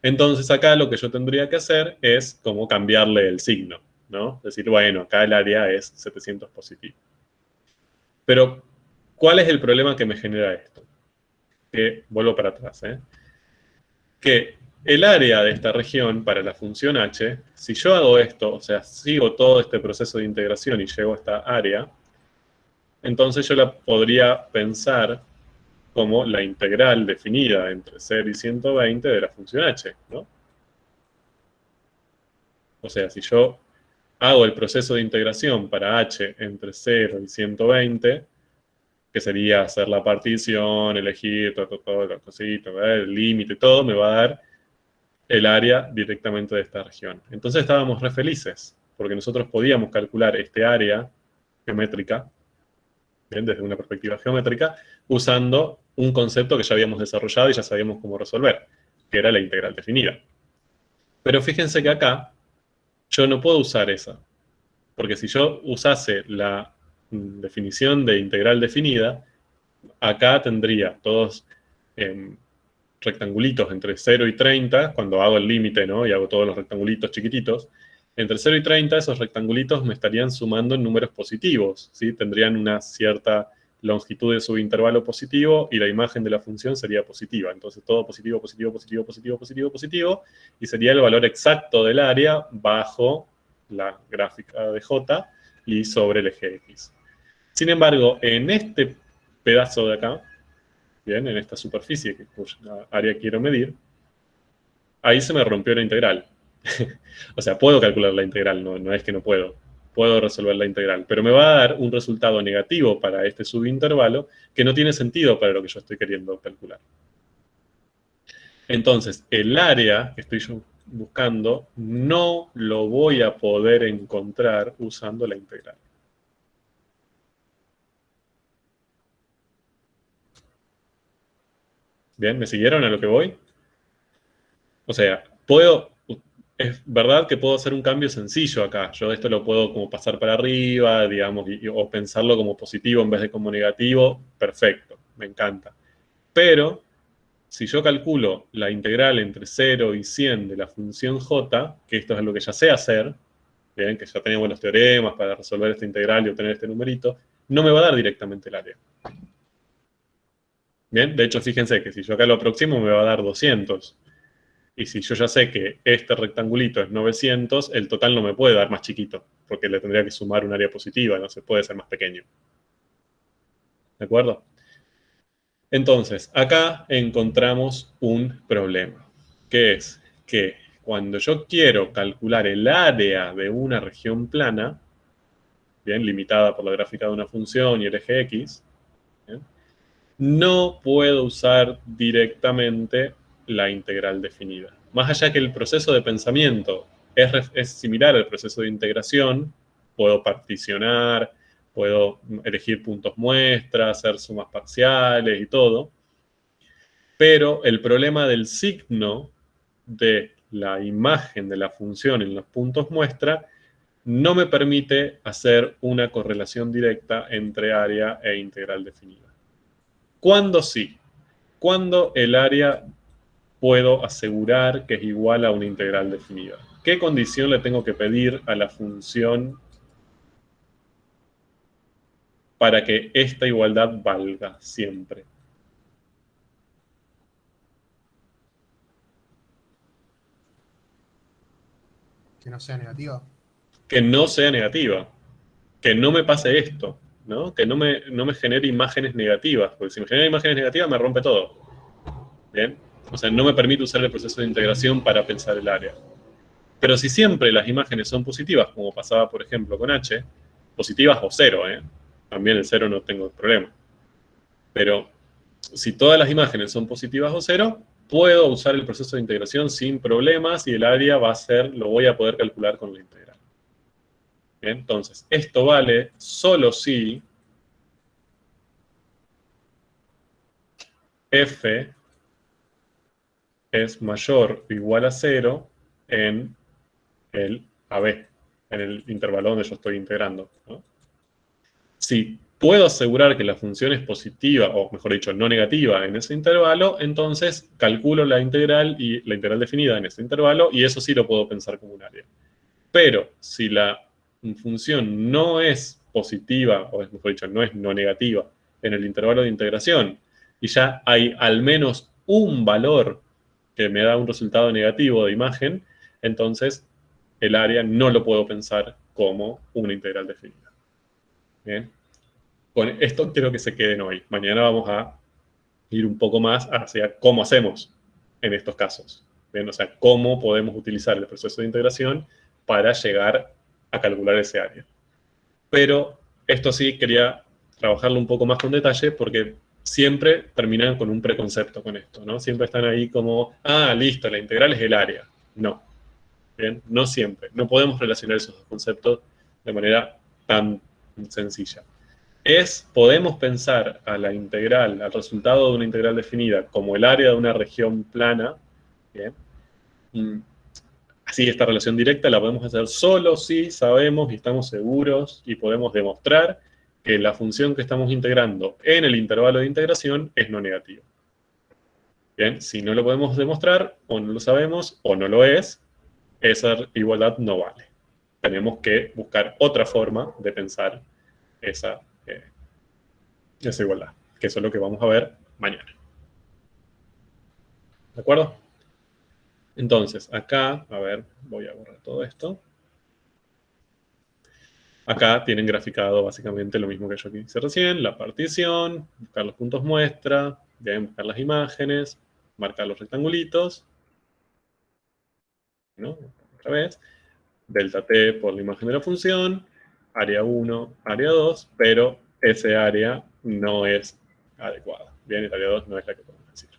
Entonces acá lo que yo tendría que hacer es como cambiarle el signo, ¿no? Decir, bueno, acá el área es 700 positivo. Pero, ¿cuál es el problema que me genera esto? Que, vuelvo para atrás, que el área de esta región para la función h, si yo hago esto, o sea, sigo todo este proceso de integración y llego a esta área, entonces yo la podría pensar como la integral definida entre 0 y 120 de la función h, ¿no? O sea, si yo hago el proceso de integración para h entre 0 y 120, que sería hacer la partición, elegir todo la cosita, el límite, todo, me va a dar el área directamente de esta región. Entonces estábamos re felices, porque nosotros podíamos calcular este área geométrica, ¿bien? Desde una perspectiva geométrica, usando un concepto que ya habíamos desarrollado y ya sabíamos cómo resolver, que era la integral definida. Pero fíjense que acá yo no puedo usar esa, porque si yo usase la definición de integral definida, acá tendría todos rectangulitos entre 0 y 30, cuando hago el límite, ¿no? Y hago todos los rectangulitos chiquititos, entre 0 y 30 esos rectangulitos me estarían sumando en números positivos, ¿sí? Tendrían una cierta longitud de subintervalo positivo y la imagen de la función sería positiva. Entonces todo positivo, positivo, positivo, positivo, positivo, positivo, y sería el valor exacto del área bajo la gráfica de J y sobre el eje X. Sin embargo, en este pedazo de acá, bien, en esta superficie cuya área quiero medir, ahí se me rompió la integral. O sea, puedo calcular la integral, no es que no puedo. Puedo resolver la integral, pero me va a dar un resultado negativo para este subintervalo que no tiene sentido para lo que yo estoy queriendo calcular. Entonces, el área que estoy yo buscando no lo voy a poder encontrar usando la integral. ¿Bien? ¿Me siguieron a lo que voy? O sea, es verdad que puedo hacer un cambio sencillo acá. Yo esto lo puedo como pasar para arriba, digamos, o pensarlo como positivo en vez de como negativo. Perfecto, me encanta. Pero, si yo calculo la integral entre 0 y 100 de la función j, que esto es lo que ya sé hacer, ¿bien? Que ya tenemos los teoremas para resolver esta integral y obtener este numerito, no me va a dar directamente el área. Bien, de hecho, fíjense que si yo acá lo aproximo me va a dar 200. Y si yo ya sé que este rectangulito es 900, el total no me puede dar más chiquito, porque le tendría que sumar un área positiva, no se puede ser más pequeño. ¿De acuerdo? Entonces, acá encontramos un problema, que es que cuando yo quiero calcular el área de una región plana, bien, limitada por la gráfica de una función y el eje X, ¿bien? No puedo usar directamente la integral definida. Más allá que el proceso de pensamiento es similar al proceso de integración, puedo particionar, puedo elegir puntos muestra, hacer sumas parciales y todo, pero el problema del signo de la imagen de la función en los puntos muestra no me permite hacer una correlación directa entre área e integral definida. ¿Cuándo sí? Cuando el área puedo asegurar que es igual a una integral definida. ¿Qué condición le tengo que pedir a la función para que esta igualdad valga siempre? Que no sea negativa. Que no sea negativa. Que no me pase esto, ¿no? Que no me genere imágenes negativas, porque si me genera imágenes negativas me rompe todo. ¿Bien? O sea, no me permite usar el proceso de integración para pensar el área. Pero si siempre las imágenes son positivas, como pasaba, por ejemplo, con H, positivas o cero, ¿eh? También el cero no tengo problema. Pero si todas las imágenes son positivas o cero, puedo usar el proceso de integración sin problemas y el área va a ser, lo voy a poder calcular con la integral. Bien, entonces, esto vale solo si f es mayor o igual a 0 en el AB, en el intervalo donde yo estoy integrando, ¿no? Si puedo asegurar que la función es positiva, o mejor dicho, no negativa en ese intervalo, entonces calculo la integral y la integral definida en ese intervalo, y eso sí lo puedo pensar como un área. Pero si la función no es positiva, o mejor dicho, no es no negativa en el intervalo de integración, y ya hay al menos un valor que me da un resultado negativo de imagen, entonces el área no lo puedo pensar como una integral definida. Bien. Con esto quiero que se queden hoy. Mañana vamos a ir un poco más hacia cómo hacemos en estos casos. Bien, o sea, cómo podemos utilizar el proceso de integración para llegar a calcular ese área. Pero esto sí quería trabajarlo un poco más con detalle porque siempre terminan con un preconcepto con esto, ¿no? Siempre están ahí como, ah, listo, la integral es el área. No. Bien, no siempre. No podemos relacionar esos dos conceptos de manera tan sencilla. Podemos pensar a la integral, al resultado de una integral definida, como el área de una región plana. ¿Bien? Así, esta relación directa la podemos hacer solo si sabemos y estamos seguros y podemos demostrar que la función que estamos integrando en el intervalo de integración es no negativa. Bien, si no lo podemos demostrar, o no lo sabemos, o no lo es, esa igualdad no vale. Tenemos que buscar otra forma de pensar esa igualdad, que eso es lo que vamos a ver mañana. ¿De acuerdo? Entonces, acá, a ver, voy a borrar todo esto. Acá tienen graficado básicamente lo mismo que yo hice recién, la partición, buscar los puntos muestra, bien, buscar las imágenes, marcar los rectangulitos, ¿no? Otra vez, delta t por la imagen de la función, área 1, área 2, pero ese área no es adecuada. Bien, el área 2 no es la que podemos decir.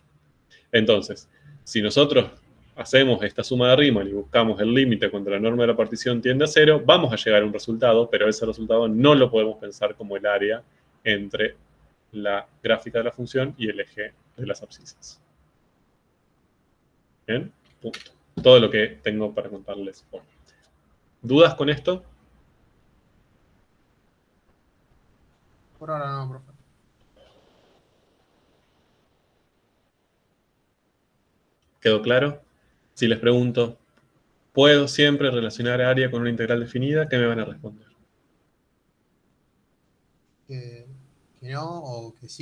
Entonces, si nosotros hacemos esta suma de Riemann y buscamos el límite cuando la norma de la partición tiende a 0, vamos a llegar a un resultado, pero ese resultado no lo podemos pensar como el área entre la gráfica de la función y el eje de las abscisas. ¿Bien? Punto. Todo lo que tengo para contarles hoy. ¿Dudas con esto? Por ahora no, profe. ¿Quedó claro? Si les pregunto, ¿puedo siempre relacionar área con una integral definida? ¿Qué me van a responder? Que no, o que sí.